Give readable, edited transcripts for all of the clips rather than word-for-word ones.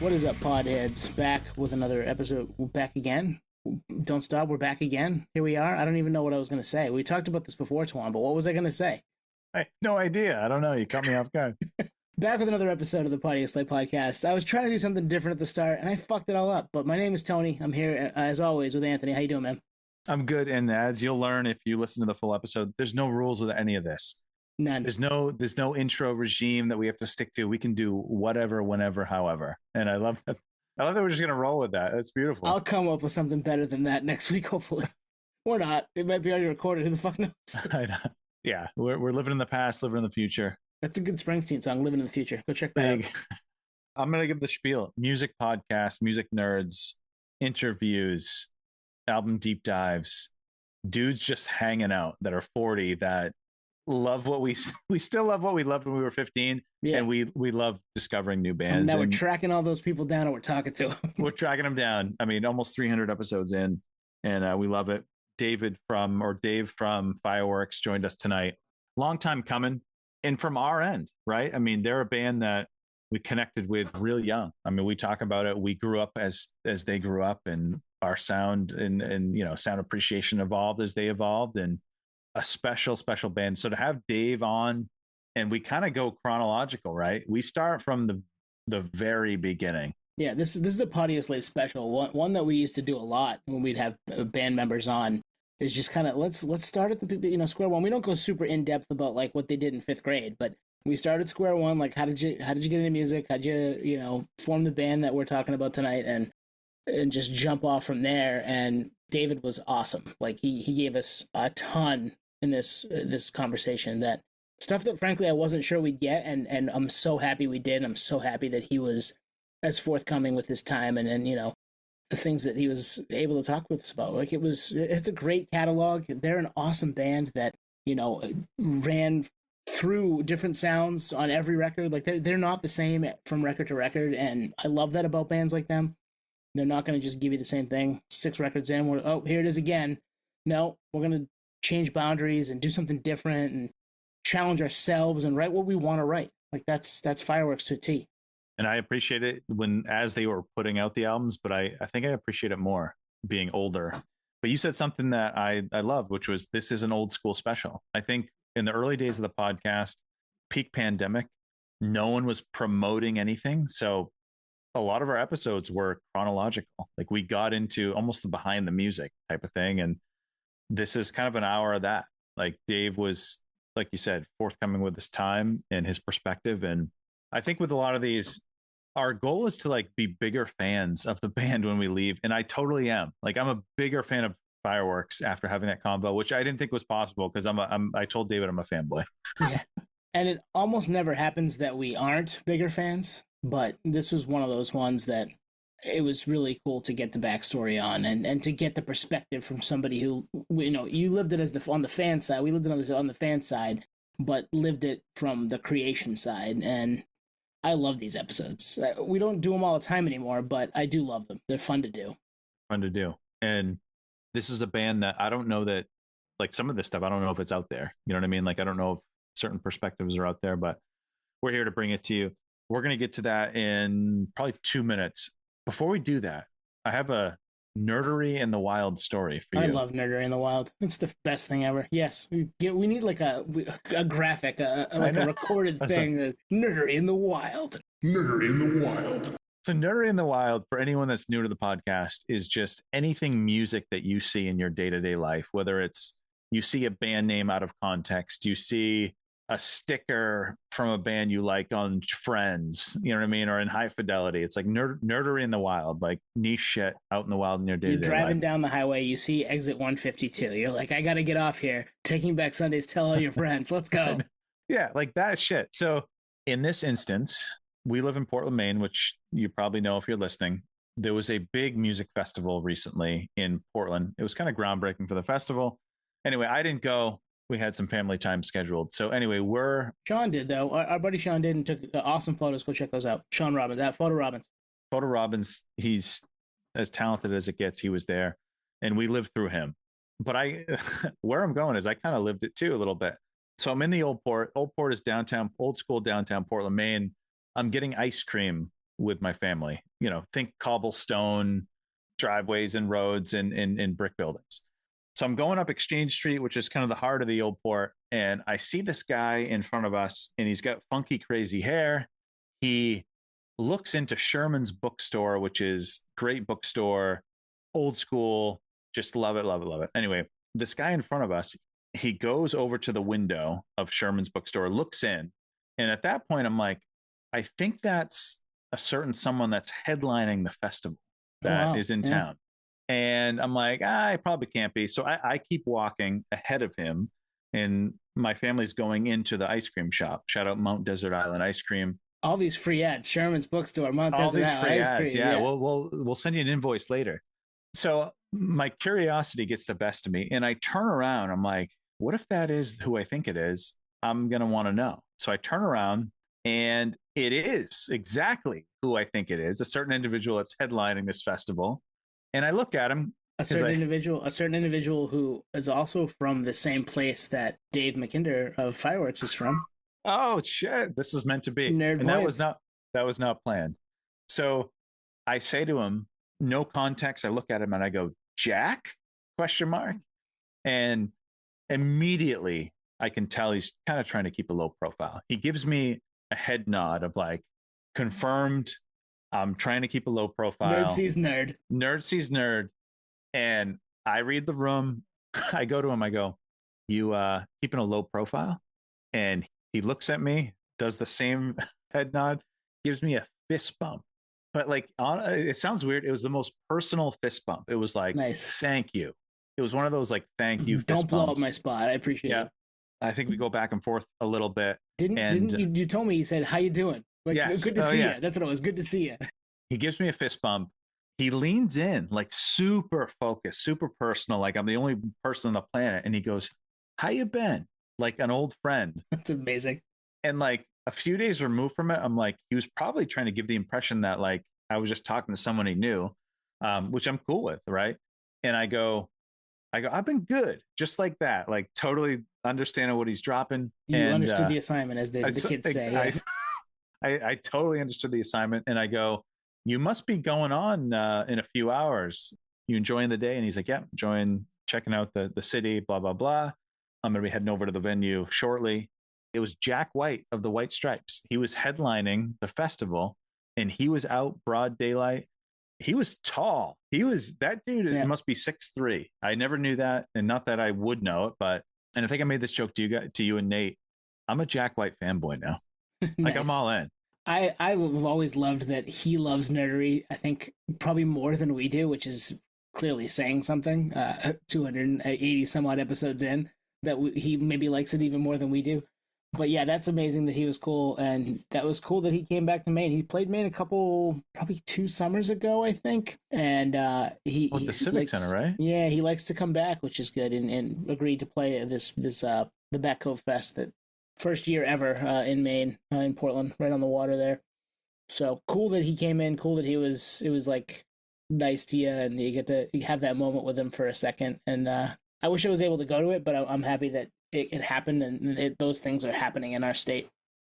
What is up, podheads? Back with another episode. We're back again. Don't stop. We're back again. Here we are. I don't even know what I was going to say. We talked about this before, Twan, but what was I going to say? I have no idea. I don't know. You caught me off guard. Back with another episode of the Podioslave podcast. I was trying to do something different at the start, and I fucked it all up. But my name is Tony. I'm here, as always, with Anthony. How you doing, man? I'm good. And as you'll learn if you listen to the full episode, there's no rules with any of this. None. There's no intro regime that we have to stick to. We can do whatever, whenever, however. And I love that. I love that we're just gonna roll with that. That's beautiful. I'll come up with something better than that next week, hopefully. Or not. It might be already recorded. Who the fuck knows? Yeah, we're living in the past, living in the future. That's a good Springsteen song, Living in the Future. Go check that out. I'm gonna give the spiel: music podcasts, music nerds, interviews, album deep dives, dudes just hanging out that are 40 that love what we still love what we loved when we were 15. Yeah. And we love discovering new bands. And now we're tracking all those people down and we're talking to them. We're tracking them down. I mean, almost 300 episodes in, and we love it. Dave from Fireworks joined us tonight. Long time coming. And from our end, right? I mean, they're a band that we connected with real young. I mean, we talk about it. We grew up as they grew up, and our sound and sound appreciation evolved as they evolved, and a special band. So to have Dave on, and we kind of go chronological, right? We start from the very beginning. Yeah, this is a Podioslave special. One that we used to do a lot when we'd have band members on is just kind of let's start at the square one. We don't go super in depth about like what they did in 5th grade, but we started square one. Like how did you get into music? How'd you form the band that we're talking about tonight, and just jump off from there. And David was awesome. Like he gave us a ton in this conversation, that stuff that frankly I wasn't sure we'd get, and I'm so happy we did. I'm so happy that he was as forthcoming with his time and the things that he was able to talk with us about. Like it's a great catalog. They're an awesome band that ran through different sounds on every record. Like they're not the same from record to record, and I love that about bands like them. They're not going to just give you the same thing 6 records in. Here it is again. No, we're going to change boundaries and do something different and challenge ourselves and write what we want to write. Like that's Fireworks to a T. And I appreciate it as they were putting out the albums, but I think I appreciate it more being older. But you said something that I love, which was this is an old school special. I think in the early days of the podcast, peak pandemic, no one was promoting anything. So a lot of our episodes were chronological. Like we got into almost the behind the music type of thing. And this is kind of an hour of that. Like Dave was, like you said, forthcoming with his time and his perspective. And I think with a lot of these, our goal is to like be bigger fans of the band when we leave. And I totally am. Like I'm a bigger fan of Fireworks after having that combo, which I didn't think was possible because I told David I'm a fanboy. Yeah. And it almost never happens that we aren't bigger fans, but this was one of those ones that it was really cool to get the backstory on and to get the perspective from somebody who, you lived it on the fan side. We lived it on the fan side, but lived it from the creation side. And I love these episodes. We don't do them all the time anymore, but I do love them. They're fun to do. And this is a band that I don't know that, like some of this stuff, I don't know if it's out there. You know what I mean? Like, I don't know if certain perspectives are out there, but we're here to bring it to you. We're going to get to that in probably 2 minutes. Before we do that, I have a Nerdery in the Wild story for you. I love Nerdery in the Wild. It's the best thing ever. Yes. We need like a graphic, a recorded thing. Nerdery in the Wild. Nerdery in the Wild. So Nerdery in the Wild, for anyone that's new to the podcast, is just anything music that you see in your day-to-day life, whether it's you see a band name out of context, you see a sticker from a band you like on Friends, you know what I mean? Or in High Fidelity. It's like Nerdery in the Wild, like niche shit out in the wild in your day-to-day life. You're driving down the highway, you see exit 152. You're like, I got to get off here. Taking Back Sundays, tell all your friends. Let's go. Yeah, like that shit. So in this instance, we live in Portland, Maine, which you probably know if you're listening. There was a big music festival recently in Portland. It was kind of groundbreaking for the festival. Anyway, I didn't go. We had some family time scheduled. So anyway, Sean did, though. Our buddy Sean did and took awesome photos. Go check those out. Sean Robbins, Photo Robbins. He's as talented as it gets. He was there and we lived through him. But where I'm going is I kind of lived it too a little bit. So I'm in the Old Port. Old Port is downtown, old school downtown Portland, Maine. I'm getting ice cream with my family. You know, think cobblestone driveways and roads and brick buildings. So I'm going up Exchange Street, which is kind of the heart of the old port, and I see this guy in front of us, and he's got funky, crazy hair. He looks into Sherman's bookstore, which is great bookstore, old school, just love it, love it, love it. Anyway, this guy in front of us, he goes over to the window of Sherman's bookstore, looks in, and at that point, I'm like, I think that's a certain someone that's headlining the festival that is in town. And I'm like, I probably can't be. So I keep walking ahead of him, and my family's going into the ice cream shop. Shout out Mount Desert Island Ice Cream. All these free ads, Sherman's bookstore, Mount Desert Island Ice Cream. Yeah, we'll send you an invoice later. So my curiosity gets the best of me, and I turn around. I'm like, what if that is who I think it is? I'm gonna want to know. So I turn around, and it is exactly who I think it is, a certain individual that's headlining this festival. And I look at him. A certain individual who is also from the same place that Dave Mackinder of Fireworks is from. Oh shit! This is meant to be. Nerd and voice. that was not planned. So I say to him, no context. I look at him and I go, Jack? Question mark. And immediately I can tell he's kind of trying to keep a low profile. He gives me a head nod of like, confirmed. I'm trying to keep a low profile. Nerd sees nerd. Nerd sees nerd. And I read the room. I go to him. I go, you keeping a low profile? And he looks at me, does the same head nod, gives me a fist bump. But like, it sounds weird. It was the most personal fist bump. It was like, nice. Thank you. It was one of those like, thank you. Don't blow up my spot. I appreciate it. I think we go back and forth a little bit. Didn't you told me, you said, how you doing? Like, yes. Good to see you. That's what it was. Good to see you. He gives me a fist bump. He leans in, like super focused, super personal. Like I'm the only person on the planet. And he goes, how you been? Like an old friend. That's amazing. And like a few days removed from it, I'm like, he was probably trying to give the impression that like I was just talking to someone he knew, which I'm cool with, right? And I go, I've been good, just like that, like totally understanding what he's dropping. You understood the assignment, as the kids say. I totally understood the assignment, and I go, you must be going on in a few hours. You enjoying the day? And he's like, yeah, enjoying checking out the city, blah, blah, blah. I'm going to be heading over to the venue shortly. It was Jack White of the White Stripes. He was headlining the festival, and he was out broad daylight. He was tall. That dude must be 6'3". I never knew that. And not that I would know it, but, and I think I made this joke to you and Nate. I'm a Jack White fanboy now. Nice. Like I'm all in. I've always loved that he loves Nerdery. I think probably more than we do, which is clearly saying something. 280 some odd episodes in, that he maybe likes it even more than we do. But yeah, that's amazing that he was cool, and that was cool that he came back to Maine. He played Maine probably 2 summers ago, I think. And he the Civic Center, right? Yeah, he likes to come back, which is good, and agreed to play the Back Cove Fest, that first year ever in Maine, in Portland, right on the water there. So cool that he came in. Cool that it was like nice to you, and you get to have that moment with him for a second. And I wish I was able to go to it, but I'm happy that it happened, and those things are happening in our state.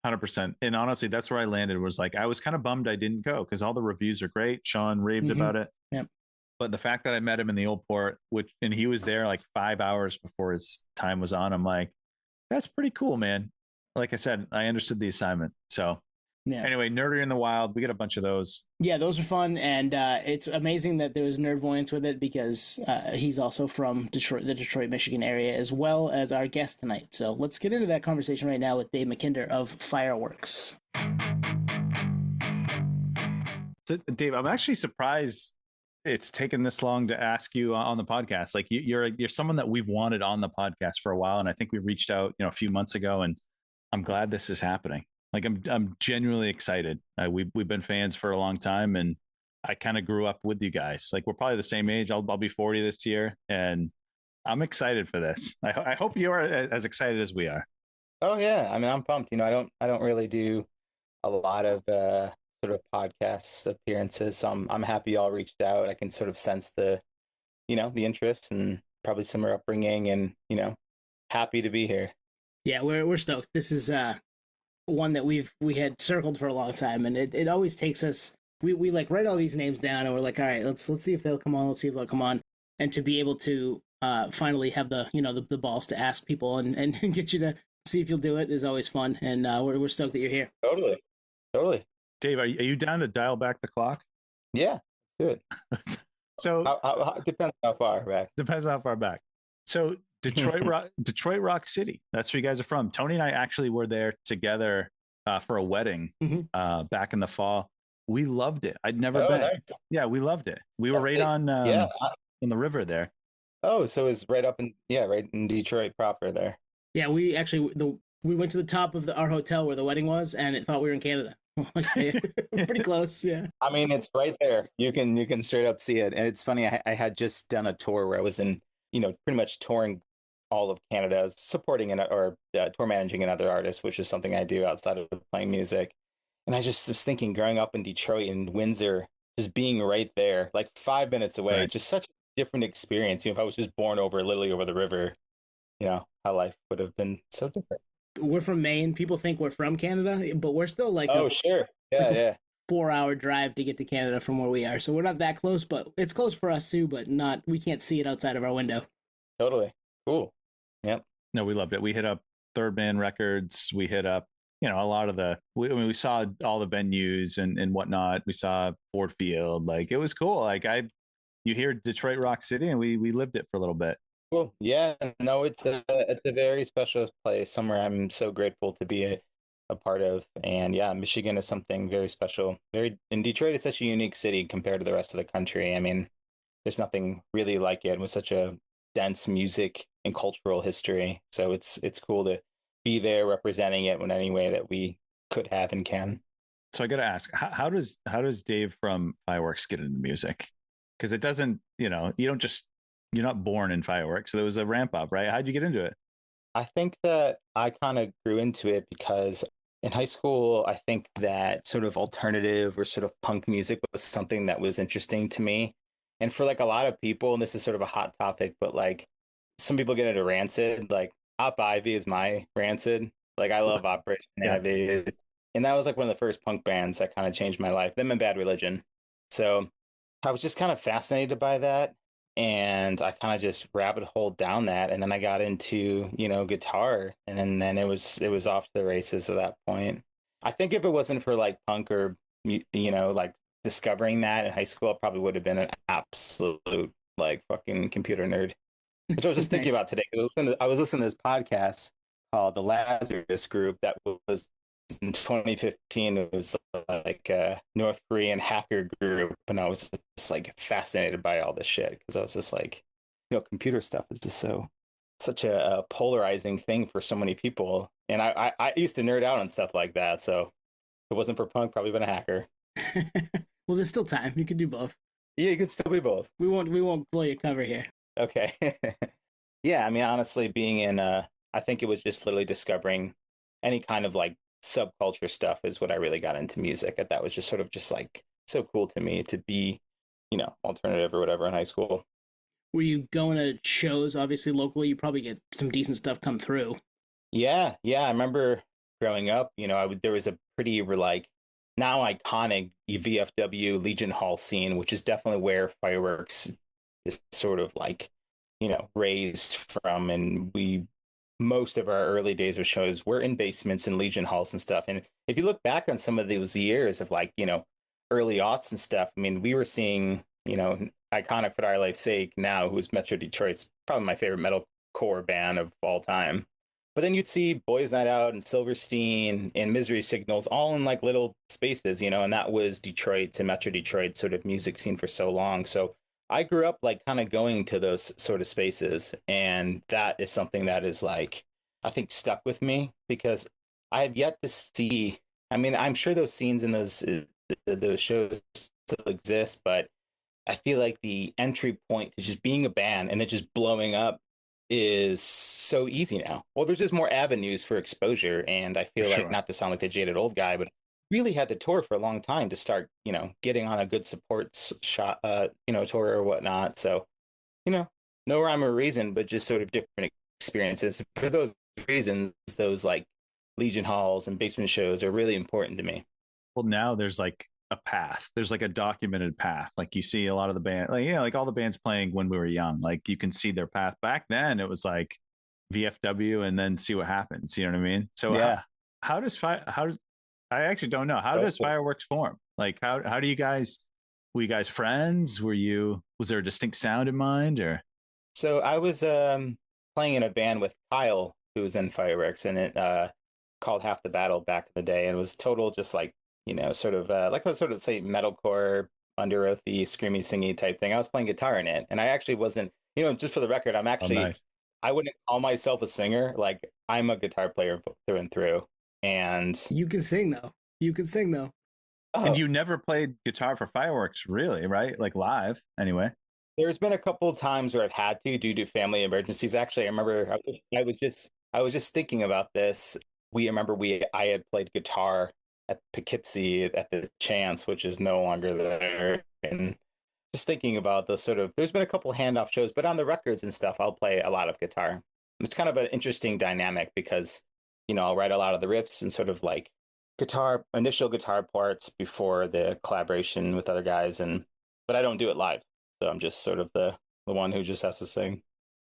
100%. And honestly, that's where I landed, was like, I was kind of bummed I didn't go, because all the reviews are great. Sean raved about it. Yep. But the fact that I met him in the old port, and he was there like 5 hours before his time was on, I'm like, that's pretty cool, man. Like I said, I understood the assignment. So anyway, Nerdery in the Wild, we get a bunch of those. Yeah, those are fun. And it's amazing that there was Nerdvoyance with it, because he's also from Detroit, the Detroit, Michigan area, as well as our guest tonight. So let's get into that conversation right now with Dave Mackinder of Fireworks. So, Dave, I'm actually surprised it's taken this long to ask you on the podcast. Like you're someone that we've wanted on the podcast for a while, and I think we reached out, a few months ago, and I'm glad this is happening. Like I'm genuinely excited. We've been fans for a long time, and I kind of grew up with you guys. Like we're probably the same age. I'll be 40 this year, and I'm excited for this. I hope you are as excited as we are. Oh yeah, I mean, I'm pumped. I don't really do a lot of sort of podcast appearances, so I'm happy y'all reached out. I can sort of sense the interest and probably similar upbringing, and happy to be here. Yeah, we're stoked. This is one that we had circled for a long time, and it always takes us. We like write all these names down, and we're like, all right, let's see if they'll come on. Let's see if they'll come on, and to be able to finally have the balls to ask people and get you to see if you'll do it is always fun, and we're stoked that you're here. Totally. Dave, are you down to dial back the clock? Yeah, good. So depends how far back. Depends how far back. So Detroit Rock City. That's where you guys are from. Tony and I actually were there together for a wedding back in the fall. We loved it. I'd never been. Nice. Yeah, we loved it. We were right on the river there. Oh, so it's right in Detroit proper there. Yeah, we actually we went to the top of our hotel where the wedding was, and it thought we were in Canada. Pretty close, yeah. I mean, it's right there. You can straight up see it, and it's funny. I had just done a tour where I was in, pretty much touring all of Canada, supporting tour managing another artist, which is something I do outside of playing music. And I just was thinking, growing up in Detroit and Windsor, just being right there, like 5 minutes away, just such a different experience. If I was just born literally over the river, how life would have been so different. We're from Maine. People think we're from Canada, but we're still like sure. Yeah. 4-hour drive to get to Canada from where we are. So we're not that close, but it's close for us too, but we can't see it outside of our window. Totally. Cool. Yep. No, we loved it. We hit up Third Man Records. We hit up, a lot of we saw all the venues and whatnot. We saw Ford Field. Like, it was cool. Like, you hear Detroit Rock City, and we lived it for a little bit. Cool. Yeah, no, it's a very special place, somewhere I'm so grateful to be a part of. And yeah, Michigan is something very special. And Detroit is such a unique city compared to the rest of the country. I mean, there's nothing really like it with such a dense music and cultural history. So it's cool to be there representing it in any way that we could have and can. So I got to ask, how does Dave from Fireworks get into music? Because it doesn't, you're not born in fireworks. So there was a ramp up, right? How'd you get into it? I think that I kind of grew into it because in high school, I think that sort of alternative or sort of punk music was something that was interesting to me. And for like a lot of people, and this is sort of a hot topic, but like some people get into Rancid, like Op Ivy is my Rancid. Like, I love Operation Ivy. And that was like one of the first punk bands that kind of changed my life. Them and Bad Religion. So I was just kind of fascinated by that. And I kind of just rabbit holed down that, and then I got into guitar, and then it was off to the races at that point. I think if it wasn't for like punk or like discovering that in high school, I probably would have been an absolute like fucking computer nerd. Which I was just thinking about today. I was listening to this podcast called The Lazarus Group that was in 2015. It was like a North Korean hacker group, and I was just like fascinated by all this shit because I was just like, computer stuff is just such a polarizing thing for so many people, and I used to nerd out on stuff like that. So if it wasn't for punk, probably been a hacker. Well, there's still time. You could do both. Yeah, you could still be both. We won't blow your cover here. Okay. Yeah, I mean, honestly, being in I think it was just literally discovering any kind of like subculture stuff is what I really got into music. And that was just sort of just like so cool to me to be, alternative or whatever in high school. Were you going to shows, obviously locally? You probably get some decent stuff come through. Yeah. I remember growing up, there was a pretty like now iconic VFW Legion Hall scene, which is definitely where Fireworks is sort of like, raised from. And most of our early days of shows were in basements and Legion halls and stuff. And if you look back on some of those years of like, early aughts and stuff, I mean, we were seeing, iconic For Our Life's Sake now, who's Metro Detroit's probably my favorite metalcore band of all time. But then you'd see Boys Night Out and Silverstein and Misery Signals all in like little spaces, and that was Detroit to Metro Detroit sort of music scene for so long. So I grew up like kind of going to those sort of spaces, and that is something that is like, I think stuck with me because I had yet to see, I mean, I'm sure those scenes in those shows still exist, but I feel like the entry point to just being a band and then just blowing up is so easy now. Well, there's just more avenues for exposure. And I feel like, not to sound like the jaded old guy, but really had to tour for a long time to start, getting on a good support shot, tour or whatnot. So, no rhyme or reason, but just sort of different experiences. For those reasons, those like Legion halls and basement shows are really important to me. Well, now there's like a path. There's like a documented path. Like you see a lot of the band, like like all the bands playing when we were young. Like you can see their path. Back then, it was like VFW and then see what happens. You know what I mean? So Yeah. how does I actually don't know. How does Fireworks form? Like how do you guys? Were you guys friends? Was there a distinct sound in mind or? So I was playing in a band with Kyle, who was in Fireworks, and it called Half the Battle back in the day, and it was total just like sort of like I sort of say metalcore, under oathy, screamy, singy type thing. I was playing guitar in it, and I actually wasn't. Just for the record, I'm actually Nice. I wouldn't call myself a singer. Like I'm a guitar player through and through, and You can sing though. You can sing though. And you never played guitar for Fireworks, really, right? Like live, anyway. There's been a couple of times where I've had to due to family emergencies. Actually, I remember I was just thinking about this. I had played guitar at Poughkeepsie at the Chance, which is no longer there, and just thinking about those sort of. There's been a couple handoff shows, but on the records and stuff, I'll play a lot of guitar. It's kind of an interesting dynamic because I'll write a lot of the riffs and sort of like initial guitar parts before the collaboration with other guys, but I don't do it live. So I'm just sort of the one who just has to sing.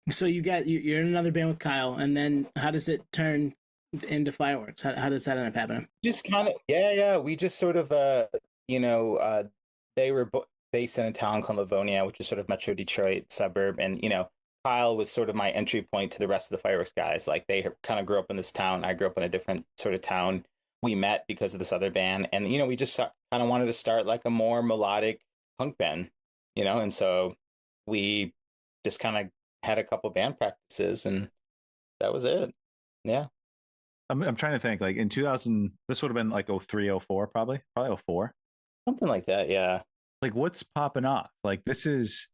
So you're in another band with Kyle, and then how does it turn into Fireworks? How does that end up happening? Just kind of yeah. We just sort of they were based in a town called Livonia, which is sort of Metro Detroit suburb, and Kyle was sort of my entry point to the rest of the Fireworks guys. Like they kind of grew up in this town. I grew up in a different sort of town. We met because of this other band, and we just kind of wanted to start like a more melodic punk band. And so we just kind of had a couple band practices and that was it. Yeah. I'm trying to think like in 2000, this would have been like 03, 04, probably 04. Something like that. Yeah. Like what's popping off? Like this is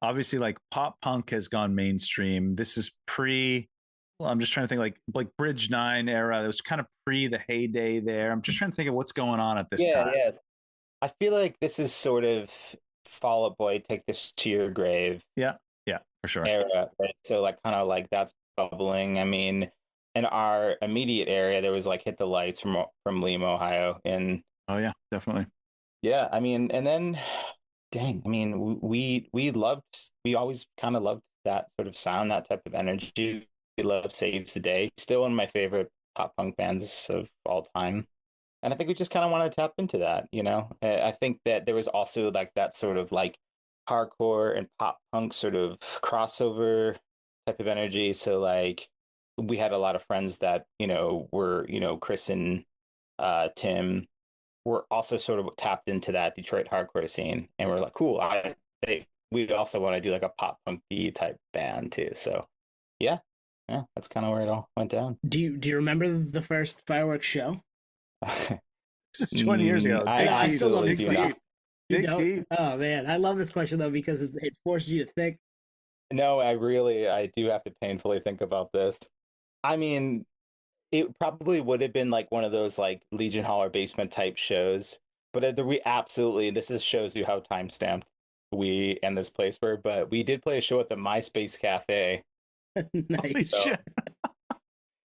obviously like pop punk has gone mainstream. This is I'm just trying to think like Bridge 9 era. It was kind of pre the heyday there. I'm just trying to think of what's going on at this time. Yeah. I feel like this is sort of Fall Out Boy, Take This to Your Grave. Yeah, for sure. Era, right? So like kind of like that's bubbling. I mean, in our immediate area, there was like Hit the Lights from Liam, Ohio, and oh yeah, definitely. Yeah, I mean, and then, dang, I mean, we always kind of loved that sort of sound, that type of energy. We love Saves the Day, still one of my favorite pop punk bands of all time. And I think we just kind of want to tap into that, I think that there was also like that sort of like hardcore and pop punk sort of crossover type of energy. So like we had a lot of friends that, were, Chris and Tim were also sort of tapped into that Detroit hardcore scene. And we're like, cool, we also want to do like a pop punk type band too. So yeah, that's kind of where it all went down. Do you remember the first Fireworks show? This is 20 years ago. I still love this question. Dig deep. Oh man, I love this question though because it forces you to think. No, I do have to painfully think about this. I mean, it probably would have been like one of those like Legion Hall or basement type shows, but this shows you how time stamped we and this place were. But we did play a show at the MySpace Cafe. Nice. Holy shit.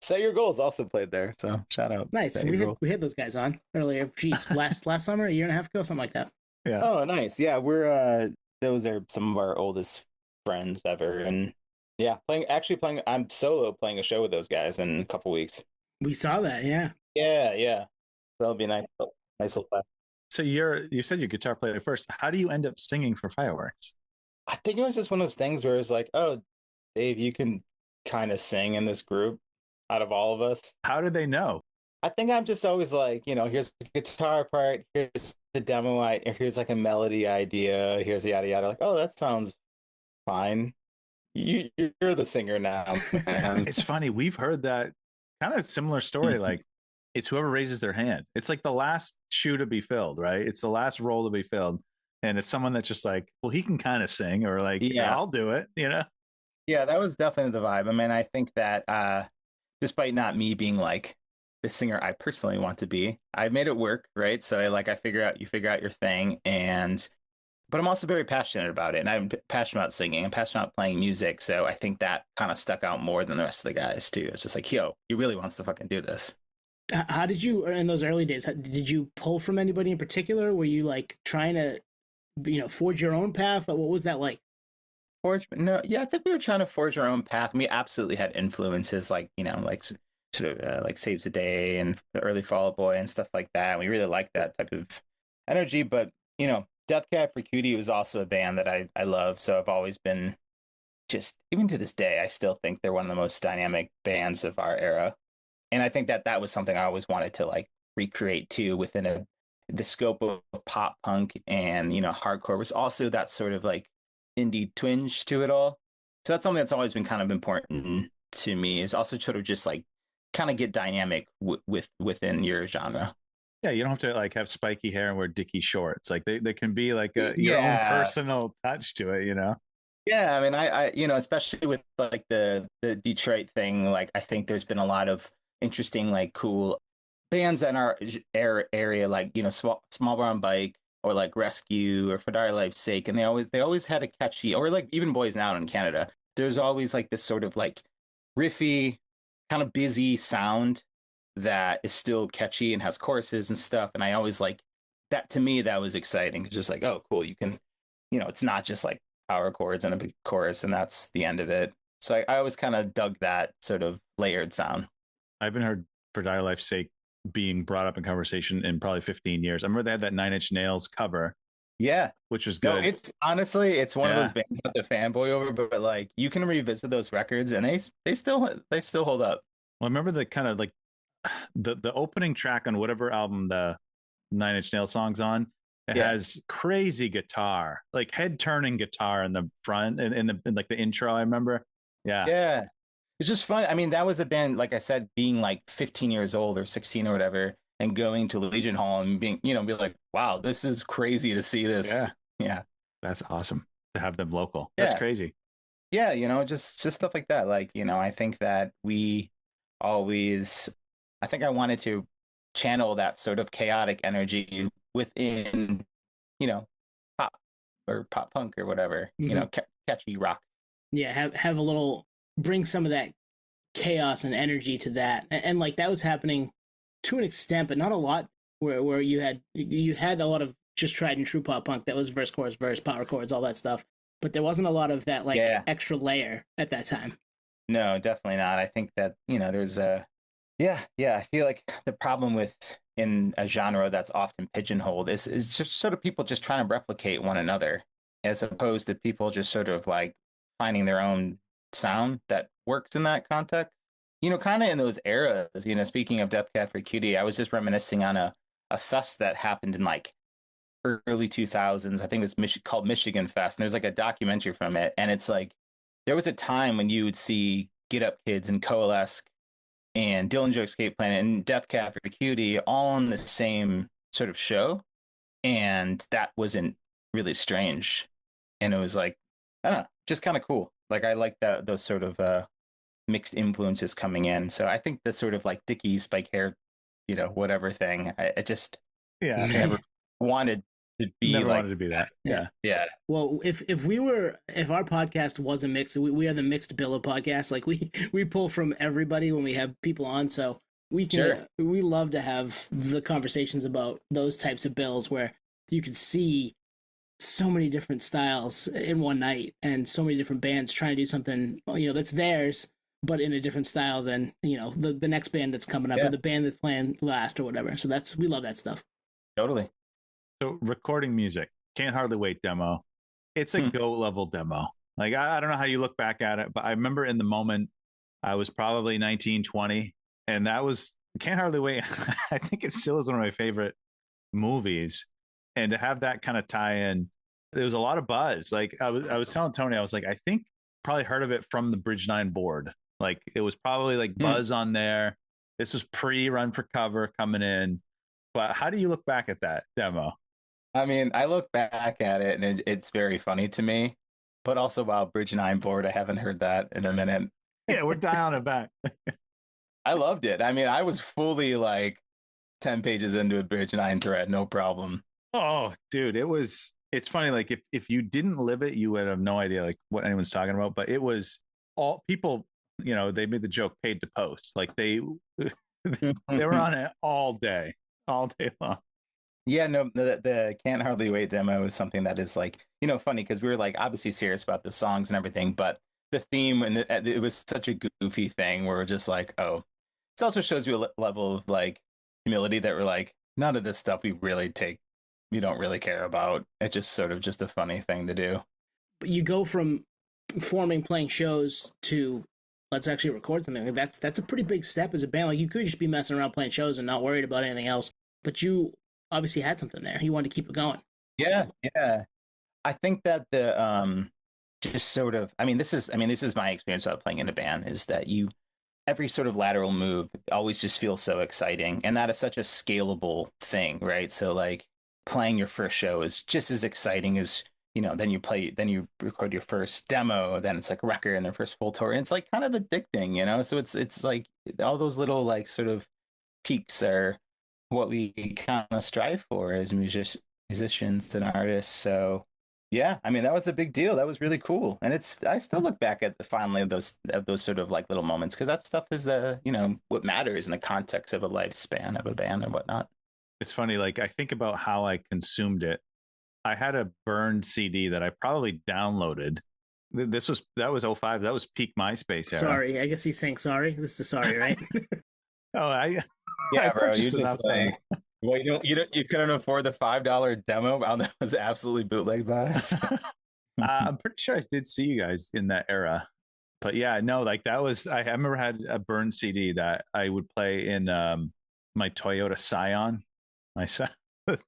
Set Your Goals also played there, so shout out. Nice. We had those guys on earlier. Geez, last summer, a year and a half ago, something like that. Yeah. Oh, nice. Yeah, we're those are some of our oldest friends ever, and yeah, playing. I'm solo playing a show with those guys in a couple weeks. We saw that. Yeah. Yeah. That'll be nice. Nice little class. So you said you're a guitar player first. How do you end up singing for Fireworks? I think it was just one of those things where it's like, oh, Dave, you can kind of sing in this group out of all of us. How did they know? I think I'm just always like, here's the guitar part, here's the demo, here's like a melody idea, here's yada yada. Like, oh, that sounds fine. You're the singer now, man. It's funny. We've heard that kind of similar story. Like it's whoever raises their hand. It's like the last shoe to be filled, right? It's the last role to be filled. And it's someone that's just like, well, he can kind of sing, or like, yeah, I'll do it, Yeah, that was definitely the vibe. I mean, I think that despite not me being like the singer I personally want to be, I made it work, right? So you figure out your thing, but I'm also very passionate about it, and I'm passionate about singing. I'm passionate about playing music, so I think that kind of stuck out more than the rest of the guys too. It's just like, yo, he really wants to fucking do this. How did you in those early days? Did you pull from anybody in particular? Were you like trying to, forge your own path? What was that like? Forge, no, yeah, I think we were trying to forge our own path. We absolutely had influences like, like sort of like Saves the Day and the early Fall Out Boy and stuff like that. We really liked that type of energy. But, Death Cab for Cutie was also a band that I love. So I've always been just, even to this day, I still think they're one of the most dynamic bands of our era. And I think that that was something I always wanted to like recreate too within the scope of pop punk and, hardcore was also that sort of like indie twinge to it all. So that's something that's always been kind of important to me is also sort of just like kind of get dynamic within your genre. Yeah, you don't have to like have spiky hair and wear dicky shorts. Like they can be like your own Yeah. personal touch to it, Yeah, I mean, I especially with like the Detroit thing, like I think there's been a lot of interesting, like cool bands in our area, like Small Brown Bike or like Rescue or For Dire Life's Sake, and they always had a catchy, or like even Boys Now in Canada. There's always like this sort of like riffy, kind of busy sound that is still catchy and has choruses and stuff. And I always like that. To me, that was exciting. It's just like, oh, cool, you can, it's not just like power chords and a big chorus and that's the end of it. So I always kind of dug that sort of layered sound. I haven't heard For Dire Life's Sake being brought up in conversation in probably 15 years. I remember they had that Nine Inch Nails cover. Yeah. Which was No, good. it's honestly, it's one of those bands that the fanboy over, but like you can revisit those records and they still hold up. Well, I remember the kind of like the opening track on whatever album the Nine Inch Nails song's on. It has crazy guitar, like head turning guitar in the front and in like the intro. I remember. Yeah. It's just fun. I mean, that was a band, like I said, being like 15 years old or 16 or whatever, and going to Legion Hall and being, be like, wow, this is crazy to see this. Yeah. That's awesome to have them local. That's crazy. Yeah. Just stuff like that. Like, I think that I think I wanted to channel that sort of chaotic energy within, pop or pop punk or whatever, catchy rock. Yeah. Have a little, bring some of that chaos and energy to that. And like that was happening to an extent, but not a lot where you had a lot of just tried and true pop punk that was verse, chorus, verse, power chords, all that stuff. But there wasn't a lot of that like extra layer at that time. No, definitely not. I think that, there's I feel like the problem in a genre that's often pigeonholed is just sort of people just trying to replicate one another as opposed to people just sort of like finding their own sound that works in that context. Kind of in those eras, speaking of Death Cab for Cutie, I was just reminiscing on a fest that happened in like early 2000s. I think it was called Michigan Fest. And there's like a documentary from it. And it's like, there was a time when you would see Get Up Kids and Coalesce and Dillinger Escape Plan and Death Cab for Cutie all on the same sort of show. And that wasn't really strange. And it was like, I don't know, just kind of cool. Like I like those sort of mixed influences coming in. So I think the sort of like Dickie spike hair, whatever thing. I just never wanted to be wanted to be that. Yeah. Well, if our podcast was a mix, we are the mixed billow podcast. Like we pull from everybody when we have people on. So we can we love to have the conversations about those types of bills where you can see so many different styles in one night and so many different bands trying to do something that's theirs but in a different style than the next band that's coming up or the band that's playing last or whatever. So we love that stuff. Totally. So recording music, Can't Hardly Wait demo, it's a GOAT level demo. Like I don't know how you look back at it, but I remember in the moment I was probably 19, 20, and that was Can't Hardly Wait. I think it still is one of my favorite movies. And to have that kind of tie in, there was a lot of buzz. Like I was telling Tony, I was like, I think probably heard of it from the Bridge 9 board. Like it was probably like buzz on there. This was pre-Run for Cover coming in. But how do you look back at that demo? I mean, I look back at it and it's very funny to me. But also, wow, Bridge 9 board, I haven't heard that in a minute. Yeah, we're dialing it back. I loved it. I mean, I was fully like 10 pages into a Bridge 9 thread, no problem. Oh, dude, it's funny. Like if you didn't live it, you would have no idea like what anyone's talking about. But it was all people, they made the joke paid to post. Like they They were on it all day long. Yeah, no, the Can't Hardly Wait demo is something that is like, funny because we were like obviously serious about the songs and everything, but the theme and it was such a goofy thing where we're just like, oh, it also shows you a level of like humility that we're like, none of this stuff we don't really care about. It's just sort of just a funny thing to do. But you go from performing, playing shows to let's actually record something. That's a pretty big step as a band. Like you could just be messing around playing shows and not worried about anything else, but you obviously had something there. You wanted to keep it going. Yeah, yeah. I think that the just sort of this is my experience about playing in a band is that every sort of lateral move always just feels so exciting, and that is such a scalable thing, right? So like playing your first show is just as exciting as then you record your first demo, then it's like a record and their first full tour, and it's like kind of addicting. So it's like all those little like sort of peaks are what we kind of strive for as musicians and artists. So yeah, that was a big deal. That was really cool, and I still look back at finally those sort of like little moments because that stuff is what matters in the context of a lifespan of a band and whatnot. It's funny, like I think about how I consumed it. I had a burned CD that I probably downloaded. That was 05. That was peak MySpace era. Sorry, I guess he's saying sorry. This is sorry, right? Yeah, bro. You just like, well, you couldn't afford the $5 demo. That was absolutely bootleg by us. I'm pretty sure I did see you guys in that era, but yeah, no, like that was. I remember had a burned CD that I would play in my Toyota Scion,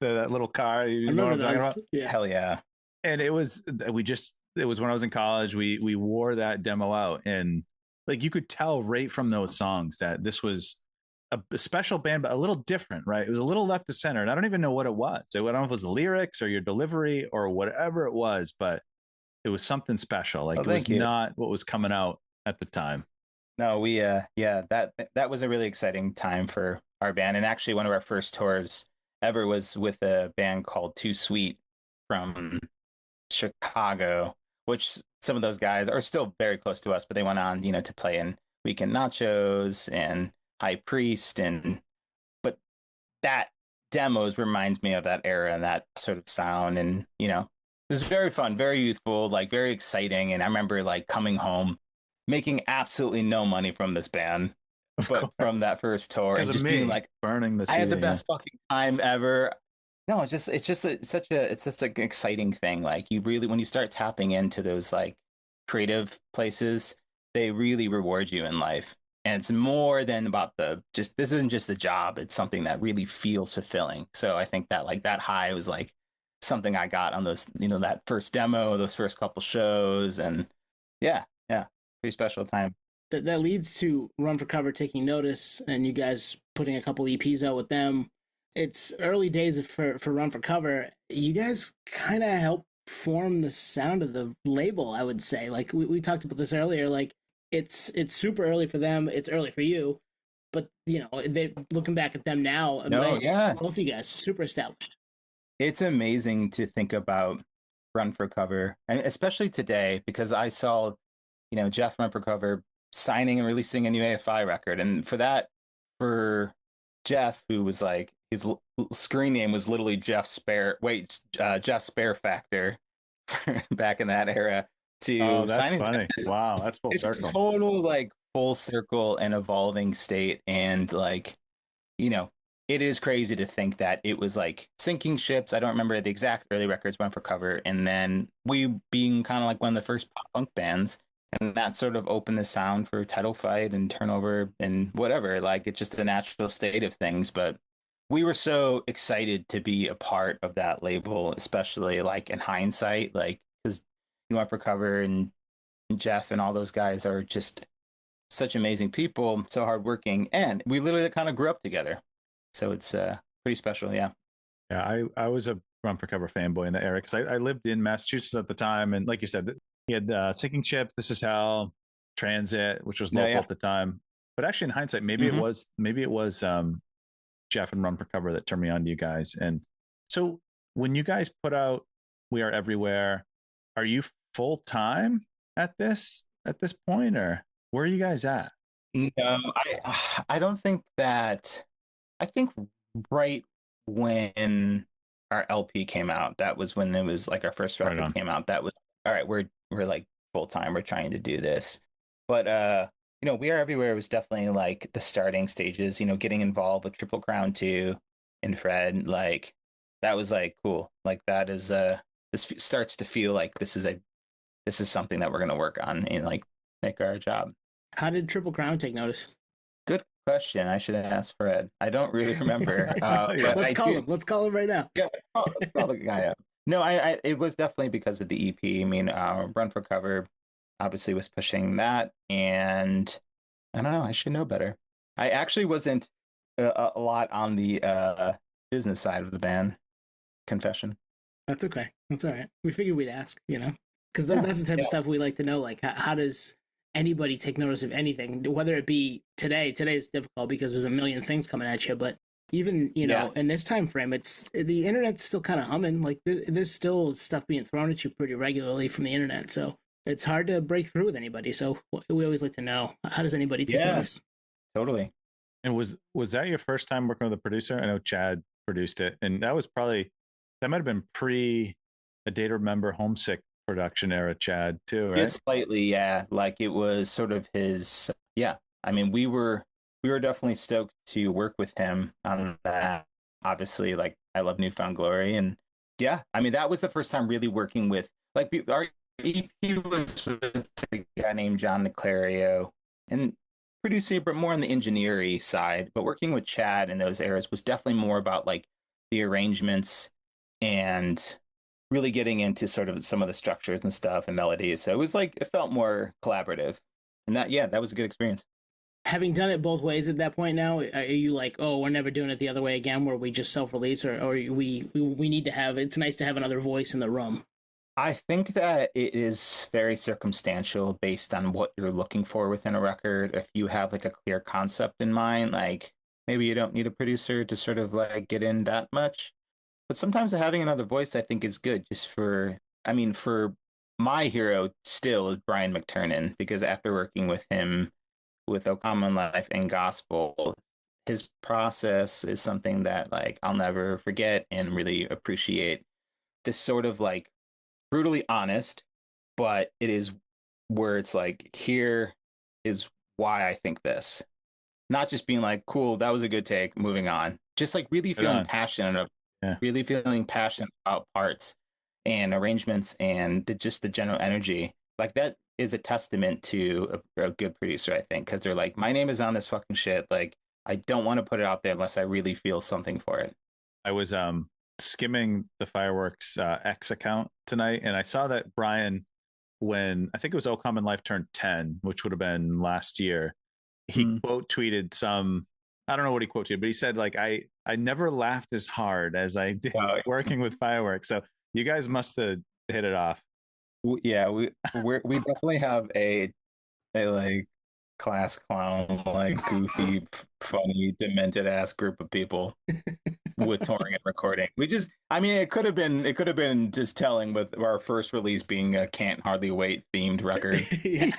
that little car. You know what I'm talking about? Yeah. Hell yeah! And it was when I was in college. We wore that demo out, and like you could tell right from those songs that this was a special band, but a little different, right? It was a little left to center, and I don't even know what it was. I don't know if it was the lyrics or your delivery or whatever it was, but it was something special. Like it was not what was coming out at the time. No, we that was a really exciting time for our band, and actually one of our first tours ever was with a band called Too Sweet from Chicago, which some of those guys are still very close to us, but they went on, to play in Weekend Nachos and High Priest, but that demos reminds me of that era and that sort of sound, and it was very fun, very youthful, like very exciting. And I remember like coming home making absolutely no money from this band, but from that first tour and just being like burning the CD, I had the best fucking time ever. No, it's such an exciting thing. Like you really, when you start tapping into those like creative places, they really reward you in life. And it's more than about this isn't just the job. It's something that really feels fulfilling. So I think that like that high was like something I got on those, that first demo, those first couple shows. And yeah, pretty special time. That leads to Run for Cover taking notice and you guys putting a couple EPs out with them. It's early days for Run for Cover. You guys kind of helped form the sound of the label, I would say. Like we talked about this earlier, like it's super early for them. It's early for you, but they looking back at them now. Both of you guys super established. It's amazing to think about Run for Cover, and especially today because I saw, Jeff Run for Cover signing and releasing a new AFI record, and for Jeff, who was like his screen name was literally Jeff Spare Factor back in that era. That's funny. Wow, that's full circle. Total like full circle and evolving state, and like it is crazy to think that it was like sinking ships. I don't remember the exact early records Went for Cover, and then we being kind of like one of the first pop punk bands, and that sort of opened the sound for Title Fight and Turnover and whatever. Like it's just the natural state of things, but we were so excited to be a part of that label, especially like in hindsight, like because Went for Cover and Jeff and all those guys are just such amazing people, so hardworking, and we literally kind of grew up together. So it's pretty special, yeah. Yeah, I was a Run for Cover fanboy in that era because I lived in Massachusetts at the time, and like you said, he had Sinking Ship, This Is Hell, Transit, which was local at the time. But actually, in hindsight, maybe it was Jeff and Run for Cover that turned me on to you guys. And so when you guys put out We Are Everywhere, are you full time at this point, or where are you guys at? No, I don't think that. I think right when our LP came out, that was when it was like our first Right record on. came out. That was all right. We're like full time. We're trying to do this, but We Are Everywhere was definitely like the starting stages. Getting involved with Triple Crown 2 and Fred, like that was like cool. Like that is starts to feel like this is something that we're gonna work on and like make our job. How did Triple Crown take notice? Good question. I should ask Fred. I don't really remember, Yeah. but Let's I call do. him. Let's call him right now. Yeah, let's call the guy up. No, it was definitely because of the EP. I mean, Run for Cover obviously was pushing that, and I don't know. I should know better. I actually wasn't a lot on the business side of the band. Confession. That's okay. That's all right. We figured we'd ask, because Yeah, that's the type yeah. of stuff we like to know. Like, how does anybody take notice of anything? Whether it be today is difficult because there's a million things coming at you. But even Yeah. in this time frame, it's the internet's still kind of humming. Like, there's still stuff being thrown at you pretty regularly from the internet. So it's hard to break through with anybody. So we always like to know, how does anybody take Yeah. notice? Totally. And was that your first time working with a producer? I know Chad produced it, and that might have been pre a Day to Remember Homesick production era, Chad too, right? Just slightly, yeah. Like it was sort of his. Yeah. I mean, we were definitely stoked to work with him on that. Obviously, like I love Newfound Glory, and yeah, I mean that was the first time really working with like our EP was with a guy named John Niclario and producing, but more on the engineering side. But working with Chad in those eras was definitely more about like the arrangements and really getting into sort of some of the structures and stuff and melodies. So it was like it felt more collaborative, and that was a good experience. Having done it both ways at that point now, are you like, oh, we're never doing it the other way again, where we just self-release, or we need to have? It's nice to have another voice in the room. I think that it is very circumstantial based on what you're looking for within a record. If you have like a clear concept in mind, like maybe you don't need a producer to sort of like get in that much. But sometimes having another voice, I think, is good just I mean, for my hero still is Brian McTernan, because after working with him with O Common Life and Gospel, his process is something that like I'll never forget and really appreciate. This sort of like brutally honest, but it is where it's like, here is why I think this. Not just being like, cool, that was a good take, moving on. Just like really feeling passionate, really feeling passionate about parts and arrangements and just the general energy. Like that is a testament to a good producer, I think, because they're like, my name is on this fucking shit. Like, I don't want to put it out there unless I really feel something for it. I was skimming the Fireworks X account tonight, and I saw that Brian, when I think it was O Common Life turned 10, which would have been last year, he quote tweeted I don't know what he quote tweeted, but he said like, I never laughed as hard as I did working with Fireworks. So you guys must have hit it off. Yeah, we definitely have a like class clown, like goofy, funny, demented ass group of people with touring and recording. I mean, it could have been just telling with our first release being a Can't Hardly Wait themed record. Yeah,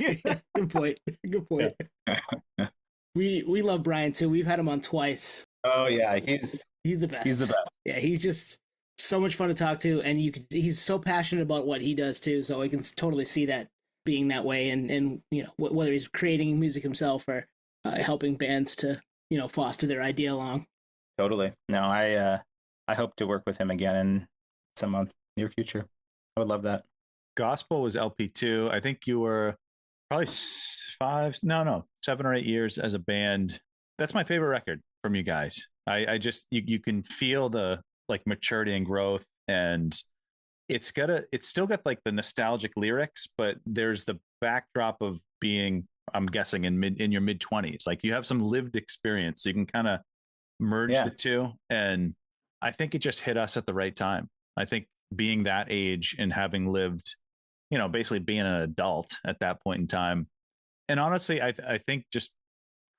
good point. Good point. Yeah. We love Brian too. We've had him on twice. Oh yeah, he's the best. He's the best. Yeah, he's just so much fun to talk to, and he's so passionate about what he does too. So I can totally see that being that way, and whether he's creating music himself or helping bands to foster their idea along. Totally. No, I hope to work with him again in some near future. I would love that. Gospel was LP2. I think you were probably 7 or 8 years as a band. That's my favorite record from you guys. I just you can feel the like maturity and growth, and it's still got like the nostalgic lyrics, but there's the backdrop of being, I'm guessing, in your mid-20s. Like you have some lived experience, so you can kind of merge the two, and I think it just hit us at the right time. I think being that age and having lived, basically being an adult at that point in time, and honestly, I think just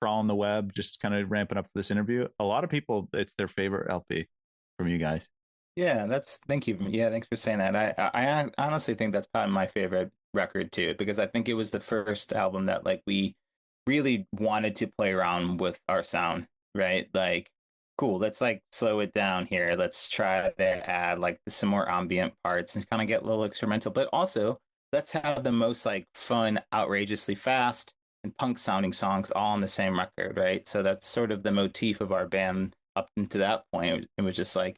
crawling the web, just kind of ramping up for this interview, a lot of people, it's their favorite LP from you guys. Yeah, thank you. Yeah, thanks for saying that. I honestly think that's probably my favorite record too, because I think it was the first album that like we really wanted to play around with our sound, right? Like, cool, let's like slow it down here. Let's try to add like some more ambient parts and kind of get a little experimental, but also let's have the most like fun, outrageously fast and punk sounding songs all on the same record, right? So that's sort of the motif of our band up until that point. It was just like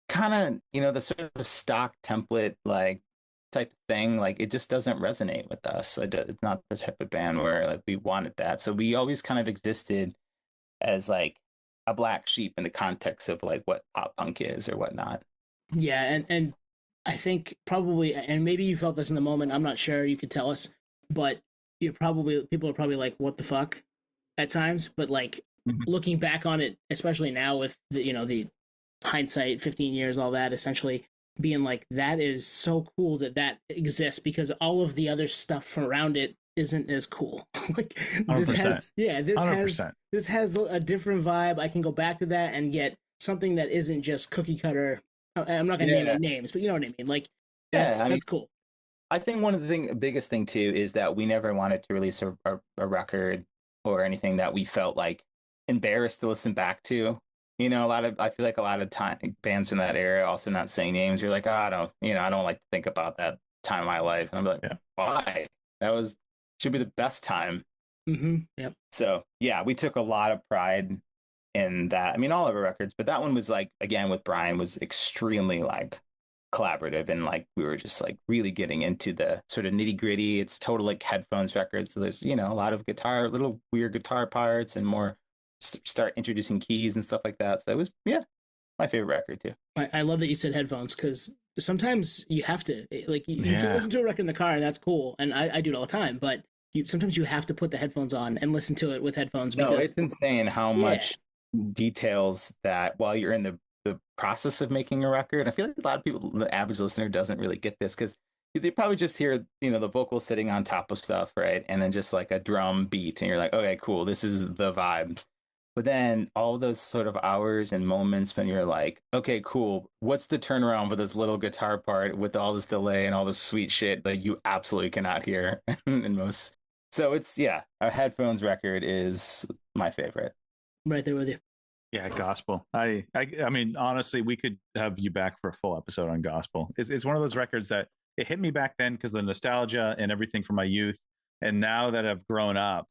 kind of, the sort of stock template like type of thing. Like it just doesn't resonate with us. It's not the type of band where like we wanted that. So we always kind of existed as like a black sheep in the context of like what pop punk is or whatnot. Yeah, and I think probably, and maybe you felt this in the moment, I'm not sure, you could tell us, but people are probably like, what the fuck at times, but like looking back on it, especially now with the hindsight, 15 years, all that, essentially being like, that is so cool that exists, because all of the other stuff around it isn't as cool. Like 100%. This has a different vibe. I can go back to that and get something that isn't just cookie cutter. I'm not going to name names, but you know what I mean? Like that's cool. I think one of the biggest thing too is that we never wanted to release a record or anything that we felt like embarrassed to listen back to. I feel like a lot of time bands from that era, also not saying names, you're like, I don't like to think about that time of my life. And I'm like, why? That should be the best time. Yep. So yeah, we took a lot of pride in that. I mean, all of our records, but that one was like, again, with Brian, was extremely like collaborative, and like we were just like really getting into the sort of nitty gritty. It's total like headphones record, so there's a lot of little weird guitar parts, and more start introducing keys and stuff like that. So it was my favorite record too. I love that you said headphones, because sometimes you have to, like, you can listen to a record in the car and that's cool, and I do it all the time, but sometimes you have to put the headphones on and listen to it with headphones. Because, no, it's insane how much details that while you're in the process of making a record. I feel like a lot of people, the average listener, doesn't really get this, because they probably just hear the vocal sitting on top of stuff, right, and then just like a drum beat, and you're like, okay, cool, this is the vibe. But then all those sort of hours and moments when you're like, okay, cool, what's the turnaround for this little guitar part with all this delay and all this sweet shit that you absolutely cannot hear in most. So it's a headphones record is my favorite. Right there with you. Yeah, gospel. I mean, honestly, we could have you back for a full episode on gospel. It's one of those records that it hit me back then because of the nostalgia and everything from my youth. And now that I've grown up,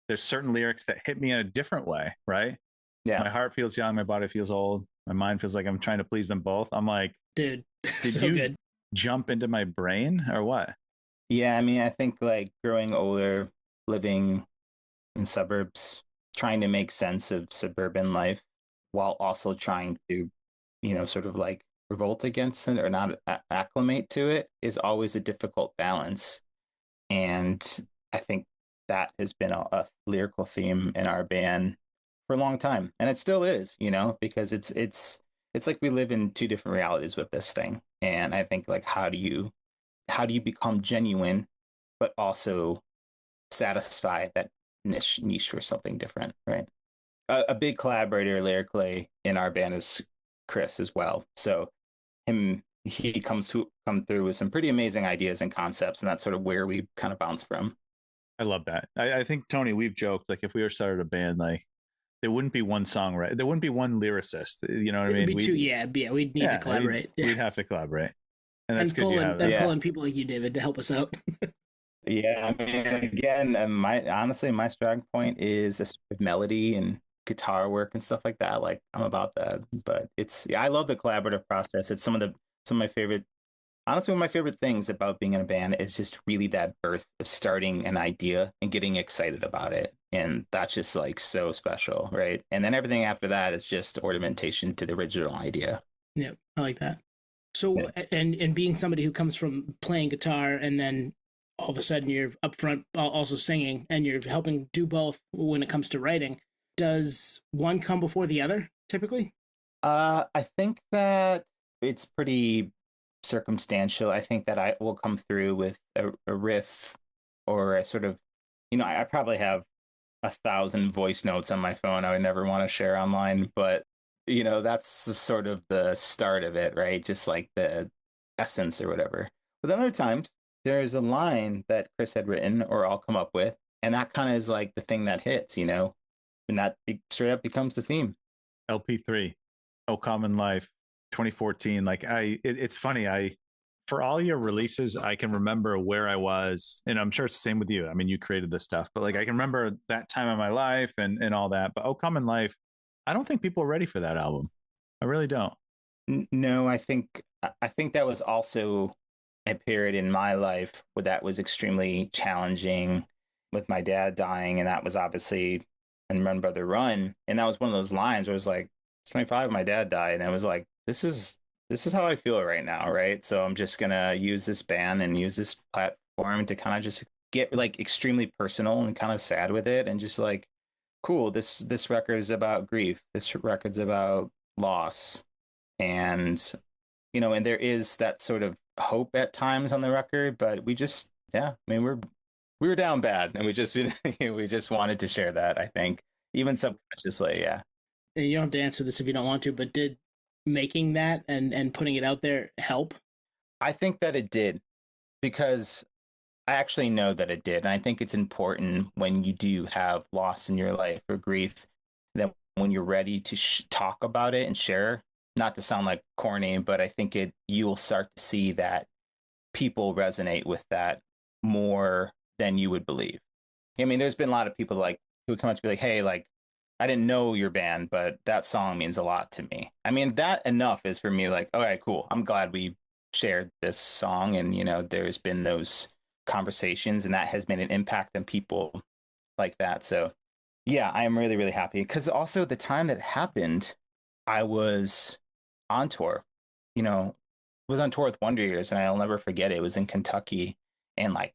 there's certain lyrics that hit me in a different way, right? Yeah. My heart feels young, my body feels old, my mind feels like I'm trying to please them both. I'm like, dude, did so you good. Jump into my brain or what? Yeah, I mean, I think like growing older, living in suburbs, trying to make sense of suburban life while also trying to, sort of like revolt against it or not acclimate to it is always a difficult balance. And I think that has been a lyrical theme in our band for a long time. And it still is, because it's like we live in two different realities with this thing. And I think like, how do you become genuine, but also satisfy that niche for something different, right? A big collaborator lyrically in our band is Chris as well. So he come through with some pretty amazing ideas and concepts, and that's sort of where we kind of bounce from. I love that. I think, Tony, we've joked, like, if we were started a band, like, there wouldn't be one songwriter, there wouldn't be one lyricist. You know what I mean? It'd be two, we'd need to collaborate. We'd have to collaborate. And that's good. Pulling people like you, David, to help us out. Yeah, I mean, again, my strong point is a sort of melody and guitar work and stuff like that. Like, I'm about that. But I love the collaborative process. It's some of my favorite. Honestly, one of my favorite things about being in a band is just really that birth of starting an idea and getting excited about it. And that's just like so special, right? And then everything after that is just ornamentation to the original idea. Yeah, I like that. So, and being somebody who comes from playing guitar and then all of a sudden you're up front also singing and you're helping do both when it comes to writing, does one come before the other typically? I think that it's pretty circumstantial. I think that I will come through with a riff or a sort of, I probably have 1,000 voice notes on my phone I would never want to share online, but that's sort of the start of it, right? Just like the essence or whatever. But then other times there's a line that Chris had written or I'll come up with, And that kind of is like the thing that hits, you know, and that straight up becomes the theme. LP3, Oh Common Life, 2014. Like it's funny. For all your releases, I can remember where I was, and I'm sure it's the same with you. I mean, you created this stuff, but like I can remember that time of my life and all that. But Oh Common Life, I don't think people are ready for that album. I really don't. No, I think that was also a period in my life where that was extremely challenging with my dad dying, and that was obviously and Run Brother Run, and that was one of those lines where it was like, "It's 25, my dad died," and I was like, this is how I feel right now, right? So I'm just gonna use this band and use this platform to kind of just get like extremely personal and kind of sad with it, and just like, cool, this record is about grief. This record's about loss, and and there is that sort of hope at times on the record, but we just, yeah, I mean, we were down bad, and we just we just wanted to share that, I think, even subconsciously, yeah. And you don't have to answer this if you don't want to, but did making that and putting it out there help? I think that it did, because I actually know that it did. And I think it's important when you do have loss in your life or grief, that when you're ready to talk about it and share, not to sound like corny, but I think you will start to see that people resonate with that more than you would believe. I mean, there's been a lot of people like who come up to be like, hey, like, I didn't know your band, but that song means a lot to me. I mean, that enough is for me like, all right, cool. I'm glad we shared this song. And, there's been those conversations, and that has made an impact on people like that. So, yeah, I am really, really happy, because also the time that it happened, I was on tour, was on tour with Wonder Years, and I'll never forget it. It was in Kentucky, and like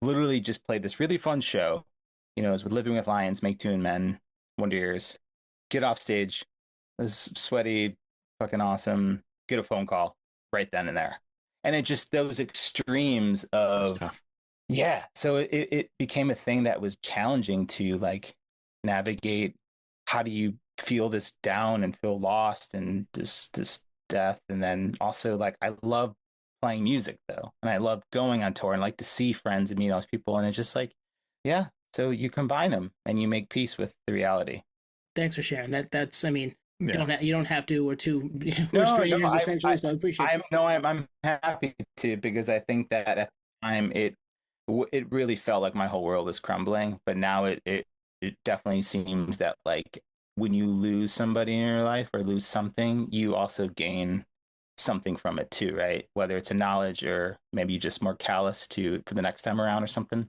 literally just played this really fun show. It was with Living with Lions, Make Two and Men, Wonder Years. Get off stage, it was sweaty, fucking awesome. Get a phone call right then and there, and it just those extremes of, yeah. So it became a thing that was challenging to like navigate. How do you feel this down and feel lost and this death? And then also, like, I love playing music though, and I love going on tour and like to see friends and meet those people, and it's just like, yeah. So you combine them and you make peace with the reality. Thanks for sharing that. That's, I mean, Yeah. you don't have to. We're strangers essentially. So I appreciate it. I'm happy to, because I think that at the time it really felt like my whole world was crumbling. But now it definitely seems that like when you lose somebody in your life or lose something, you also gain something from it too, right? Whether it's a knowledge or maybe you're just more callous for the next time around or something.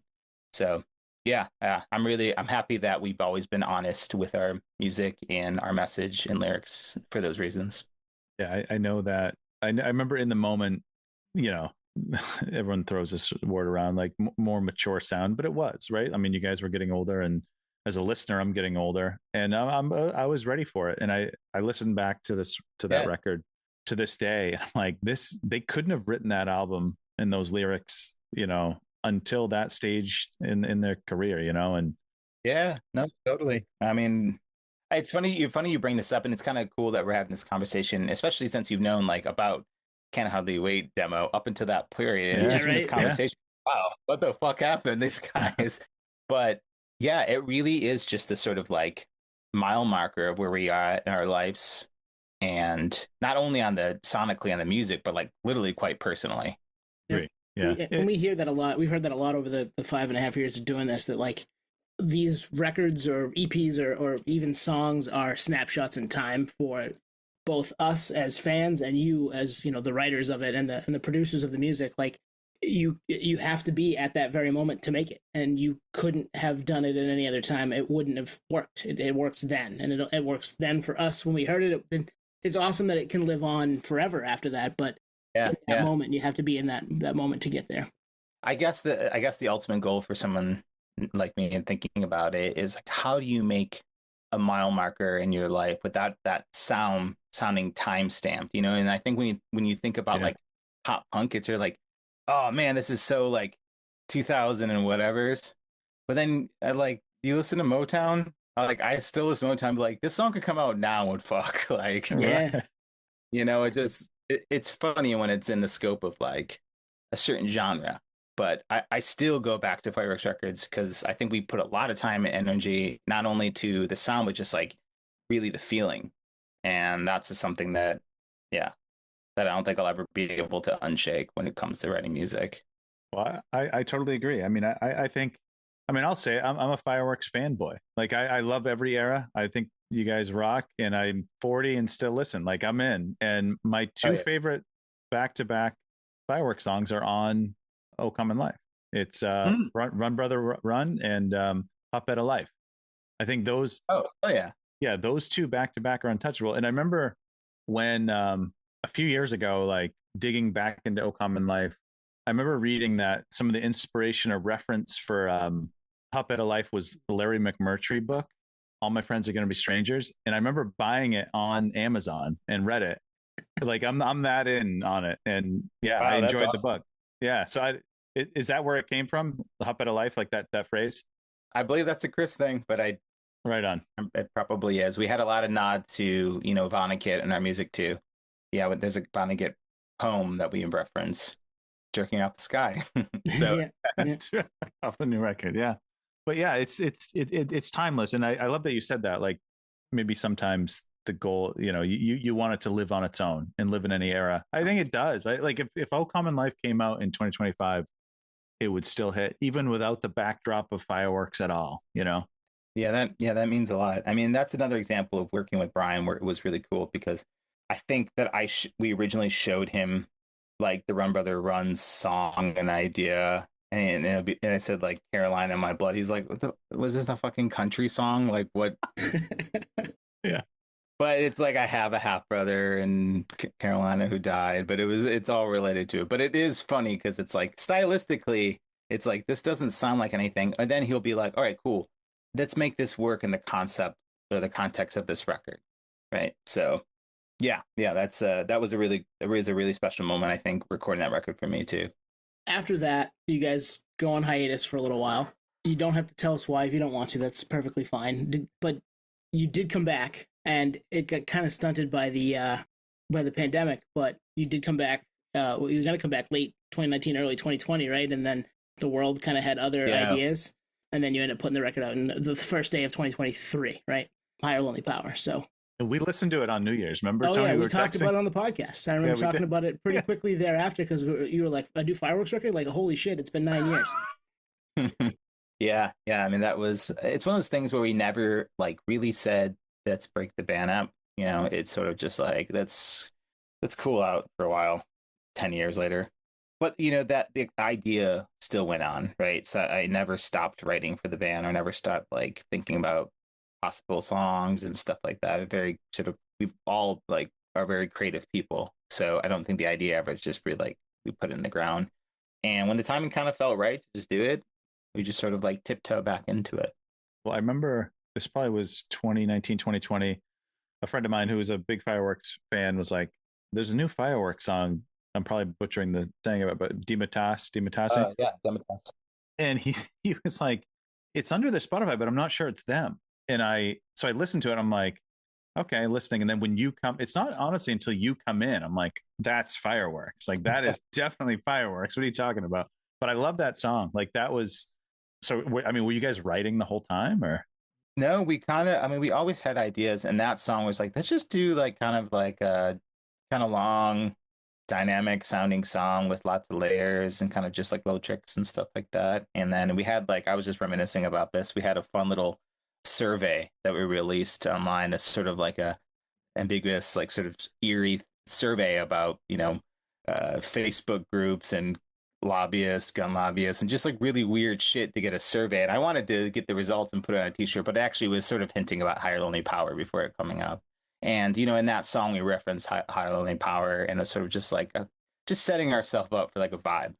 So yeah, I'm happy that we've always been honest with our music and our message and lyrics for those reasons. Yeah, I know that. I remember in the moment, everyone throws this word around like more mature sound, but it was, right. I mean, you guys were getting older, and as a listener, I'm getting older, and I was ready for it. And I listened back to that record to this day. I'm like, they couldn't have written that album and those lyrics, until that stage in their career, and yeah, no, totally. I mean, it's funny you bring this up, and it's kind of cool that we're having this conversation, especially since you've known like about Can't Hardly Wait demo up until that period. And just this conversation, wow, what the fuck happened, these guys? But yeah, it really is just a sort of like mile marker of where we are in our lives, and not only sonically on the music, but like literally quite personally. Yeah. And we hear that a lot. We've heard that a lot over the 5.5 years of doing this, that like these records or EPs or even songs are snapshots in time for both us as fans and you as, the writers of it and the producers of the music. Like you have to be at that very moment to make it, and you couldn't have done it at any other time. It wouldn't have worked. It works then, and it works then for us when we heard it. It's awesome that it can live on forever after that, but in that moment, you have to be in that moment to get there. I guess the ultimate goal for someone like me and thinking about it is like, how do you make a mile marker in your life without that sounding time stamped, And I think when you think about like pop punk, it's like, oh man, this is so like 2000 and whatever's. But then you listen to Motown, I still listen to Motown, but like this song could come out now and fuck, like, yeah. It's funny when it's in the scope of like a certain genre, but I still go back to Fireworks Records because I think we put a lot of time and energy not only to the sound but just like really the feeling, and that's just something that yeah, that I don't think I'll ever be able to unshake when it comes to writing music. Well, I totally agree. I mean, I think, I mean, I'll say it, I'm a Fireworks fanboy. Like I love every era. I think you guys rock, and I'm 40 and still listen. Like I'm in. And my two favorite back-to-back Fireworks songs are on "Oh Come in Life." It's Run Brother Run and Puppet of Life. I think those. Oh yeah. Yeah, those two back-to-back are untouchable. And I remember when a few years ago, like digging back into "Oh Come in Life," I remember reading that some of the inspiration or reference for Puppet of Life was the Larry McMurtry book, All My Friends Are Gonna Be Strangers. And I remember buying it on Amazon and read it. Like I'm that in on it. And yeah, Wow, I enjoyed awesome. the book. Yeah. So is that where it came from? The Puppet of Life, like that phrase? I believe that's a Chris thing, but Right on. it probably is. We had a lot of nod to, Vonnegut in our music too. Yeah, there's a Vonnegut poem that we reference, "Jerking Off the Sky." So yeah. Off the new record, yeah. But yeah, it's timeless, and I love that you said that. Like maybe sometimes the goal, you want it to live on its own and live in any era. I think it does. Like if "Oh Common Life" came out in 2025, it would still hit even without the backdrop of Fireworks at all. Yeah, that means a lot. I mean, that's another example of working with Brian where it was really cool because I think that we originally showed him like the Run Brother Runs song and idea, and I said like "Carolina in My Blood." He's like, "Was this a fucking country song? Like what?" Yeah. But it's like I have a half brother in Carolina who died, but it's all related to it. But it is funny because it's like stylistically, it's like this doesn't sound like anything, and then he'll be like, "All right, cool, let's make this work in the concept or the context of this record," right? So yeah, that was a really special moment, I think, recording that record for me too. After that, you guys go on hiatus for a little while. You don't have to tell us why if you don't want to. That's perfectly fine. But you did come back, and it got kind of stunted by the pandemic. But you did come back. You got to come back late 2019, early 2020, right? And then the world kind of had other ideas, and then you end up putting the record out in the first day of 2023, right? Higher Lonely Power. So. We listened to it on New Year's. Remember, Oh, Tony? yeah, we were talked texting? about it on the podcast. I remember talking about it pretty quickly thereafter because you were like, "I do Fireworks record?" Like, holy shit, it's been 9 years. Yeah. I mean, it's one of those things where we never like really said, "Let's break the band up." It's sort of just like let's cool out for a while. 10 years later, but that the idea still went on, right? So I never stopped writing for the band, or never stopped like thinking about possible songs and stuff like that. We've all like are very creative people, so I don't think the idea ever just really like we put it in the ground. And when the timing kind of felt right to just do it, we just sort of like tiptoe back into it. Well, I remember this probably was 2019, 2020. A friend of mine who was a big Fireworks fan was like, "There's a new Fireworks song." I'm probably butchering the thing about, but Dimitasi. Yeah, Democrats. And he was like, "It's under their Spotify, but I'm not sure it's them." And I listened to it. I'm like, okay, listening. And then when you come, it's not honestly until you come in, I'm like, that's Fireworks. Like that is definitely Fireworks. What are you talking about? But I love that song. Like that was, so, I mean, were you guys writing the whole time or? No, we we always had ideas, and that song was like, let's just do like kind of like a kind of long, dynamic sounding song with lots of layers and kind of just like low tricks and stuff like that. And then we had like, I was just reminiscing about this. We had a fun little survey that we released online, as sort of like a ambiguous, like sort of eerie survey about Facebook groups and gun lobbyists, and just like really weird shit to get a survey. And I wanted to get the results and put it on a t-shirt, but it actually was sort of hinting about Higher Lonely Power before it coming out. And in that song we referenced Higher Lonely Power, and it's sort of just like just setting ourselves up for like a vibe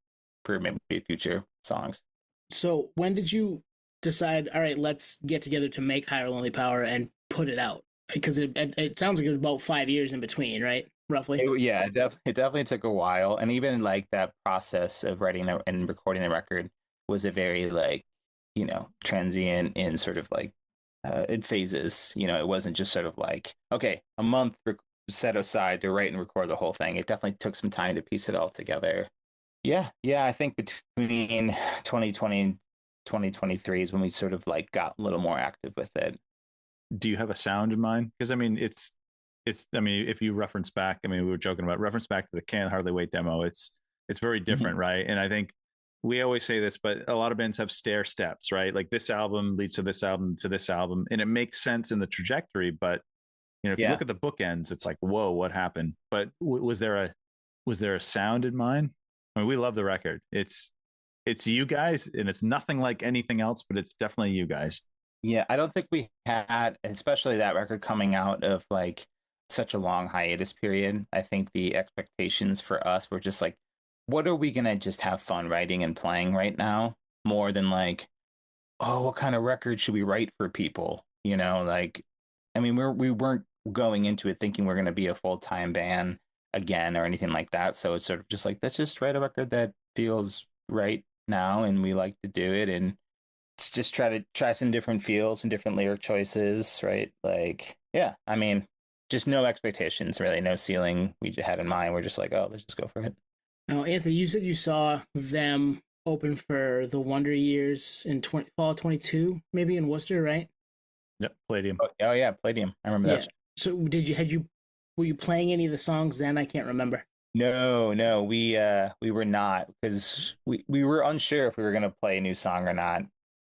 for maybe future songs. So when did you decide, all right, let's get together to make Higher Lonely Power and put it out? Because it sounds like it was about 5 years in between, right? Roughly. It definitely took a while. And even like that process of writing and recording the record was a very like, transient in sort of like in phases. It wasn't just sort of like, okay, a month set aside to write and record the whole thing. It definitely took some time to piece it all together. Yeah, I think between 2020 and 2023 is when we sort of like got a little more active with it. Do you have a sound in mind? Because I mean, I mean, if you reference back, I mean, we were joking about reference back to the Can't Hardly Wait demo. It's very different, right? And I think we always say this, but a lot of bands have stair steps, right? Like this album leads to this album to this album, and it makes sense in the trajectory. But you know, if you look at the bookends, it's like, whoa, what happened? But was there a sound in mind? I mean, we love the record. It's you guys, and it's nothing like anything else, but it's definitely you guys. Yeah, I don't think we had, especially that record coming out of like such a long hiatus period. I think the expectations for us were just like, what are we gonna just have fun writing and playing right now? More than like, oh, what kind of record should we write for people? You know, like, I mean, we weren't going into it thinking we're gonna be a full-time band again or anything like that. So it's sort of just like, let's just write a record that feels right now, and we like to do it, and just try some different feels and different lyric choices, right? Like, yeah, I mean, just no expectations, really, no ceiling we had in mind. We're just like, oh, let's just go for it. Now, Anthony, you said you saw them open for the Wonder Years in fall 22, maybe in Worcester, right? Yep, Palladium. Oh yeah, Palladium. I remember that. So were you playing any of the songs then? I can't remember. No, we were not, because we were unsure if we were gonna play a new song or not.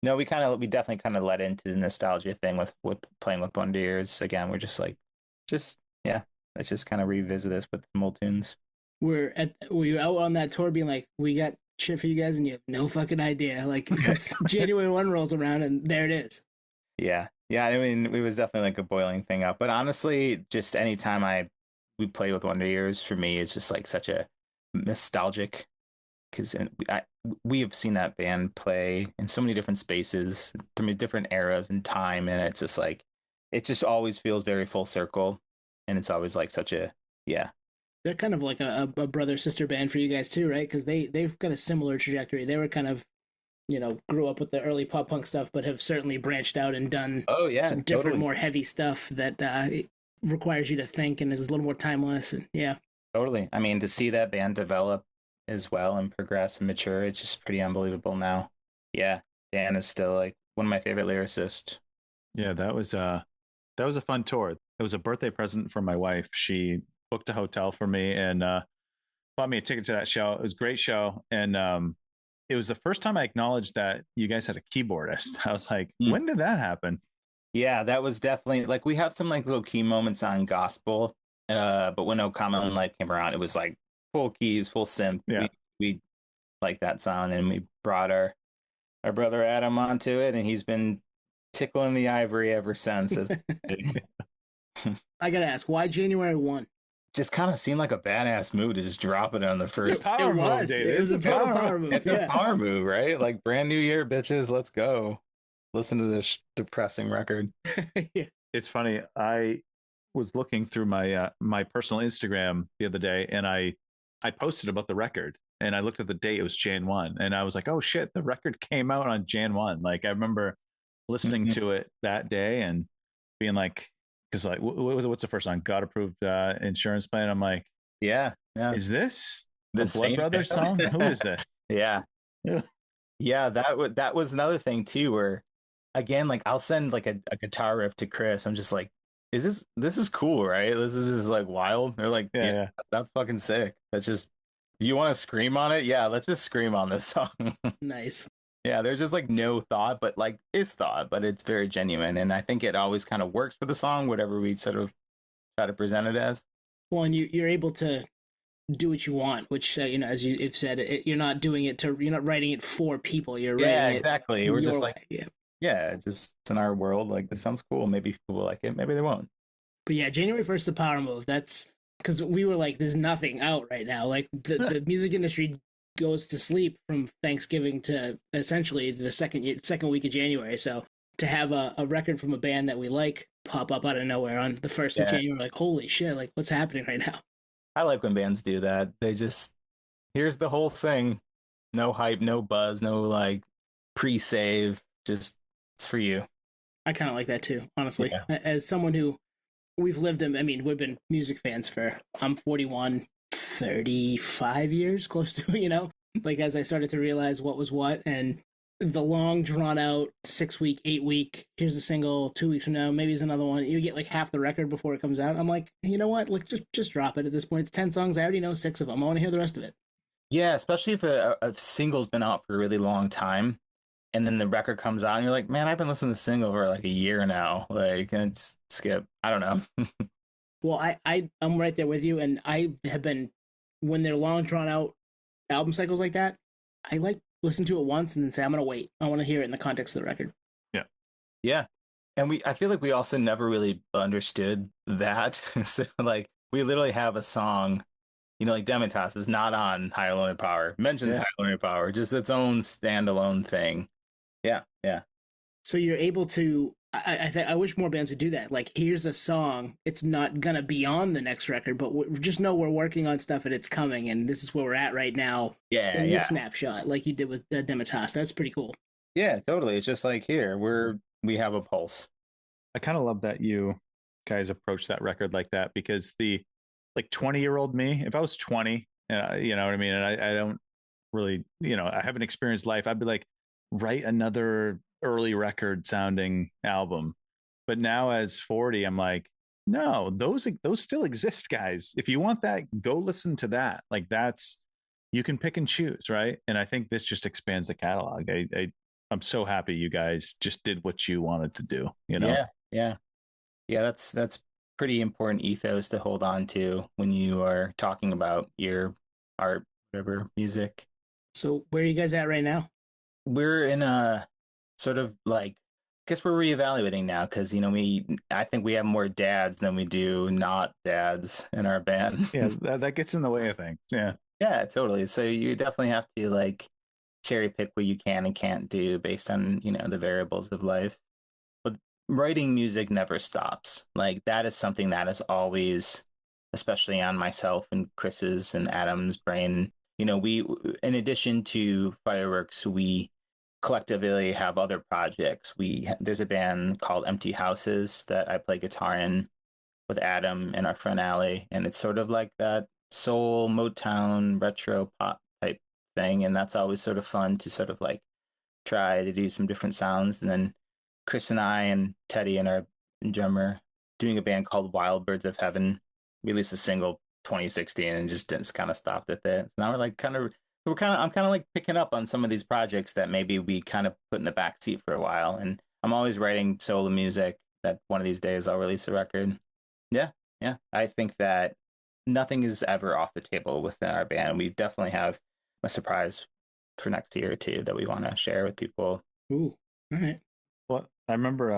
No, we definitely kind of led into the nostalgia thing with playing with Wonder Years again. We're just like, yeah, let's just kind of revisit this with some old tunes. Were you out on that tour being like, we got shit for you guys, and you have no fucking idea? Like, January 1 rolls around, and there it is. Yeah. I mean, it was definitely like a boiling thing up. But honestly, just anytime we play with Wonder Years, for me, it's just like such a nostalgic, because we have seen that band play in so many different spaces, from different eras and time, and it's just like, it just always feels very full circle, and it's always like such a, yeah. They're kind of like a brother sister band for you guys too, right? Because they've got a similar trajectory. They were kind of, you know, grew up with the early pop punk stuff, but have certainly branched out and done some different, totally, more heavy stuff that it requires you to think and is a little more timeless. And yeah, totally. I mean, to see that band develop as well and progress and mature, it's just pretty unbelievable now. Yeah, Dan is still like one of my favorite lyricists. Yeah, that was a fun tour. It was a birthday present from my wife. She booked a hotel for me and bought me a ticket to that show. It was a great show, and it was the first time I acknowledged that you guys had a keyboardist. I was like, when did that happen? Yeah, that was definitely, like, we have some like little key moments on Gospel, but when No Common Life came around, it was like full keys, full synth. Yeah. We like that sound, and we brought our brother Adam onto it, and he's been tickling the ivory ever since. I gotta ask, why January 1? Just kind of seemed like a badass move to just drop it on the first. It's a power move, David. It was a total power move. It's a power move, right? Like, brand new year, bitches. Let's go. Listen to this depressing record. Yeah. It's funny. I was looking through my my personal Instagram the other day, and I posted about the record, and I looked at the date. It was Jan 1, and I was like, oh shit, the record came out on Jan 1. Like, I remember listening to it that day and being like, because like, what's the first song? God Approved Insurance Plan. I'm like, yeah. Is this the Blood Brothers song? Who is this? Yeah. That was another thing too, where again, like, I'll send like a guitar riff to Chris. I'm just like, this is cool, right? This is just like wild. They're like, yeah, that's fucking sick. That's just, do you want to scream on it? Yeah, let's just scream on this song. Nice. Yeah, there's just like no thought, but like it's thought, but it's very genuine. And I think it always kind of works for the song, whatever we sort of try to present it as. Well, and you're able to do what you want, which, you know, as you've said, you're not doing it you're not writing it for people. You're writing it. Exactly. We're just like, yeah, just in our world, like, this sounds cool. Maybe people will like it. Maybe they won't. But yeah, January 1st, the power move. That's because we were like, there's nothing out right now. Like, the music industry goes to sleep from Thanksgiving to essentially the second week of January. So to have a record from a band that we like pop up out of nowhere on the 1st of January, like, holy shit, like, what's happening right now? I like when bands do that. They just, here's the whole thing. No hype, no buzz, no like pre-save. Just, it's for you. I kind of like that too, honestly. Yeah. As someone who we've been music fans for, I'm 41, 35 years, close to, you know, like as I started to realize what was what, and the long drawn out 6 week, 8 week, here's a single, 2 weeks from now, maybe it's another one. You get like half the record before it comes out. I'm like, you know what? Like just drop it at this point. It's 10 songs. I already know 6 of them. I want to hear the rest of it. Yeah, especially if a single's been out for a really long time, and then the record comes out, and you're like, man, I've been listening to the single for like a year now. Like, and it's skip. I don't know. Well, I'm right there with you, and I have been, when they're long drawn out album cycles like that, I like listen to it once and then say I'm gonna wait. I want to hear it in the context of the record. Yeah. And I feel like we also never really understood that. So like we literally have a song, like Demitas is not on Higher Lower Power, mentions Higher Lower Power, just its own standalone thing. Yeah. So you're able to. I wish more bands would do that. Like, here's a song. It's not gonna be on the next record, but we just know we're working on stuff and it's coming, and this is where we're at right now. Yeah, in this snapshot, like you did with Demitas. That's pretty cool. Yeah, totally. It's just like here we have a pulse. I kind of love that you guys approach that record like that, because the like 20-year-old me, if I was 20, you know what I mean, and I don't really, I haven't experienced life, I'd be like, write another early record sounding album. But now as 40, I'm like, no, those still exist, guys. If you want that, go listen to that. Like, that's, you can pick and choose, right? And I think this just expands the catalog. I'm so happy you guys just did what you wanted to do, Yeah, that's pretty important ethos to hold on to when you are talking about your art, whatever, music. So where are you guys at right now? We're in a sort of like, I guess we're reevaluating now, because I think we have more dads than we do not dads in our band. Yeah, that gets in the way of things. Yeah, totally. So you definitely have to like cherry pick what you can and can't do based on the variables of life. But writing music never stops. Like, that is something that is always, especially on myself and Chris's and Adam's brain. We, in addition to Fireworks, we collectively have other projects. There's a band called Empty Houses that I play guitar in with Adam and our friend Allie, and it's sort of like that soul Motown retro pop type thing, and that's always sort of fun to sort of like try to do some different sounds. And then Chris and I and Teddy and our drummer doing a band called Wild Birds of Heaven. We released a single 2016 and just kind of stopped at that. Now we're like I'm kind of like picking up on some of these projects that maybe we kind of put in the back seat for a while. And I'm always writing solo music that one of these days I'll release a record. Yeah. I think that nothing is ever off the table within our band. We definitely have a surprise for next year or two that we want to share with people. Ooh, all right. Well, I remember,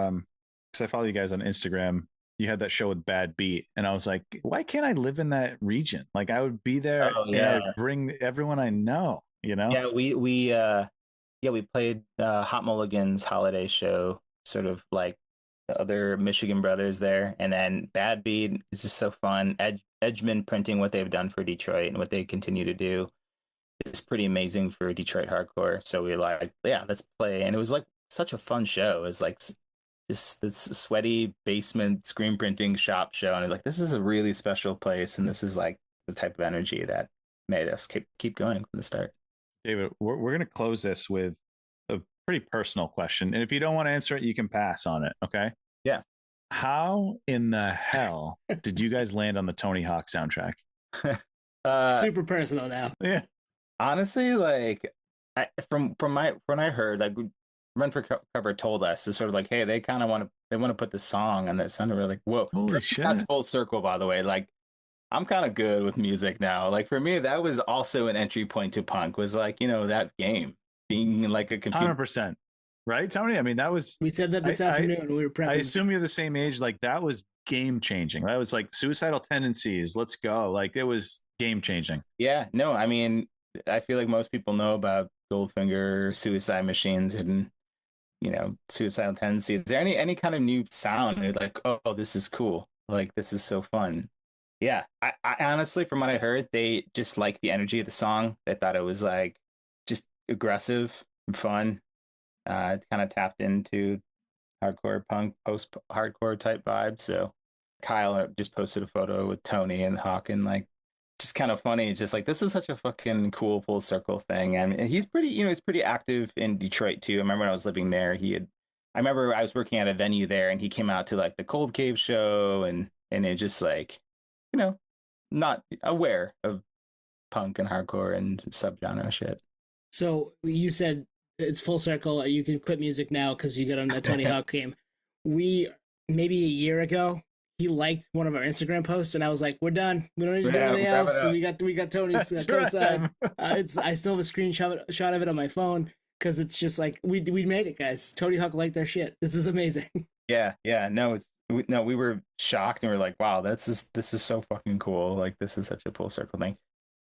because I follow you guys on Instagram, you had that show with Bad Beat, and I was like, why can't I live in that region? Like, I would be there, and I would bring everyone I know, Yeah, we played Hot Mulligan's holiday show, sort of like the other Michigan brothers there, and then Bad Beat is just so fun. Edgeman printing, what they've done for Detroit and what they continue to do, is pretty amazing for Detroit hardcore. So we like, let's play, and it was like such a fun show. It's like just this sweaty basement screen printing shop show, and like, this is a really special place, and this is like the type of energy that made us keep going from the start. David, we're going to close this with a pretty personal question, and if you don't want to answer it, you can pass on it. Okay? Yeah. How in the hell did you guys land on the Tony Hawk soundtrack? Super personal now. Yeah. Honestly, like, when I heard, like, Run for Cover told us, it's sort of like, hey, they kind of want to put this song, and it sounded really like, whoa. Holy shit. That's full circle, by the way. Like, I'm kind of good with music now. Like, for me, that was also an entry point to punk, was like, that game being like a computer. 100%. Right, Tony? I mean, that was... We said that this afternoon when we were prepping. I assume you're the same age. Like, that was game changing. That was like Suicidal Tendencies. Let's go. Like, it was game changing. Yeah, no, I mean, I feel like most people know about Goldfinger, Suicide Machines, and Suicidal Tendencies. Is there any kind of new sound? You're like, oh, this is cool. Like, this is so fun. Yeah, I honestly, from what I heard, they just liked the energy of the song. They thought it was like just aggressive and fun. It kind of tapped into hardcore punk, post-hardcore type vibes. So Kyle just posted a photo with Tony and Hawk, and like, just kind of funny. It's just like, this is such a fucking cool full circle thing. And he's pretty, he's pretty active in Detroit too. I remember when I was living there, I remember I was working at a venue there and he came out to like the Cold Cave show and it just like, not aware of punk and hardcore and subgenre shit. So you said it's full circle. You can quit music now because you got on a Tony Hawk game. Maybe a year ago, he liked one of our Instagram posts, and I was like, "We're done. We don't need to do anything else." So we got Tony's cosign. I still have a screenshot of it on my phone because it's just like we made it, guys. Tony Hawk liked our shit. This is amazing. Yeah. No, we were shocked and we're like, "Wow, this is so fucking cool. Like, this is such a full circle thing."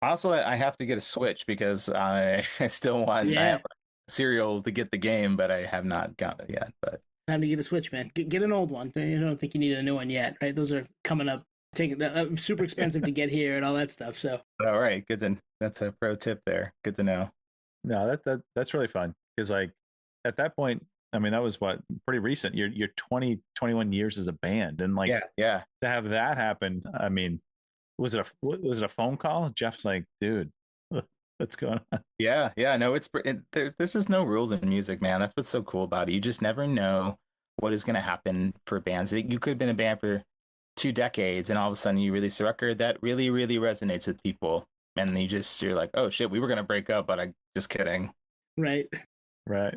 Also, I have to get a Switch because I still want I have Serial to get the game, but I have not got it yet. But time to get a Switch, man. Get an old one. I don't think you need a new one yet, right? Those are coming up, super expensive to get here and all that stuff. So, all right, good. Then that's a pro tip there. Good to know. No, that's really fun because like at that point, I mean, that was pretty recent. You're 20, 21 years as a band, and like yeah, to have that happen. I mean, was it a phone call? Jeff's like, dude, what's going on? Yeah. No, there's just no rules in music, man. That's what's so cool about it. You just never know what is going to happen for bands. You could have been a band for 2 decades, and all of a sudden you release a record that really, really resonates with people, and you're like, oh shit, we were going to break up, but I just kidding. Right.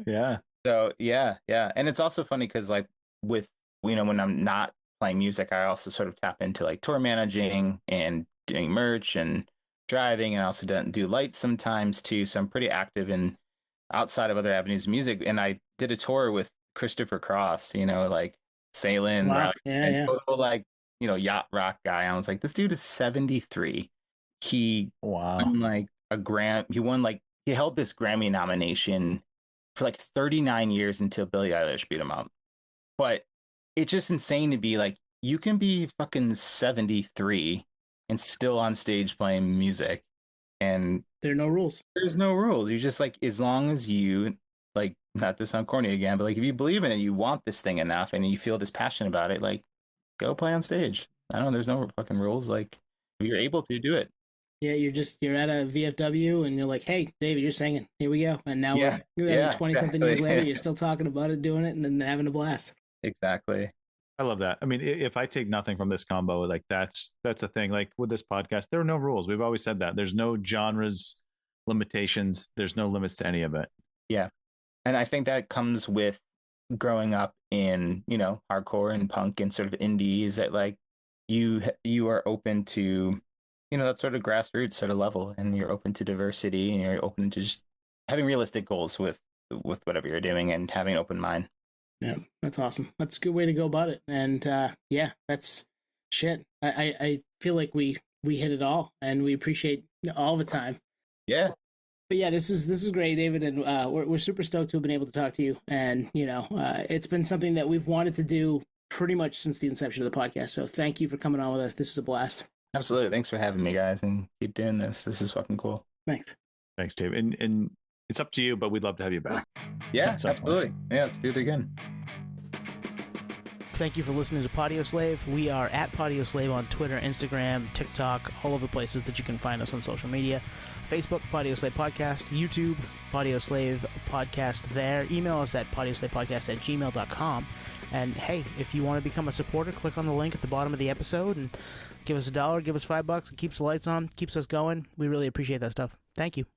Yeah. So yeah, and it's also funny because like with when I'm not playing music, I also sort of tap into like tour managing and doing merch and driving, and I also do lights sometimes too. So I'm pretty active in outside of other avenues of music. And I did a tour with Christopher Cross, like sailing, wow. total like yacht rock guy. I was like, this dude is 73. He won like he held this Grammy nomination for like 39 years until Billie Eilish beat him up. But it's just insane to be like, you can be fucking 73 and still on stage playing music, and there are no rules. There's no rules. You just like, as long as you like, not to sound corny again, but like if you believe in it, you want this thing enough, and you feel this passion about it, like go play on stage. I don't know. There's no fucking rules. Like if you're able to do it. Yeah, you're at a VFW and you're like, hey, David, you're singing. Here we go. And now we're 20 something years later, you're still talking about it, doing it, and then having a blast. Exactly. I love that. I mean, if I take nothing from this combo, like that's a thing. Like with this podcast, there are no rules. We've always said that. There's no genres, limitations. There's no limits to any of it. Yeah. And I think that comes with growing up in, hardcore and punk and sort of indies, that like you are open to, that sort of grassroots sort of level, and you're open to diversity, and you're open to just having realistic goals with whatever you're doing and having an open mind. Yeah, that's awesome. That's a good way to go about it. And that's shit. I feel like we hit it all, and we appreciate all the time. Yeah. But yeah, this is great, David, and we're super stoked to have been able to talk to you. And it's been something that we've wanted to do pretty much since the inception of the podcast. So thank you for coming on with us. This is a blast. Absolutely. Thanks for having me, guys, and keep doing this. This is fucking cool. Thanks, Dave. And it's up to you, but we'd love to have you back. Yeah, absolutely. Yeah, let's do it again. Thank you for listening to Podioslave. We are at Podioslave on Twitter, Instagram, TikTok, all of the places that you can find us on social media. Facebook, Podioslave Podcast. YouTube, Podioslave Podcast there. Email us at podioslavepodcast@gmail.com. And hey, if you want to become a supporter, click on the link at the bottom of the episode and give us $1, give us $5. It keeps the lights on, keeps us going. We really appreciate that stuff. Thank you.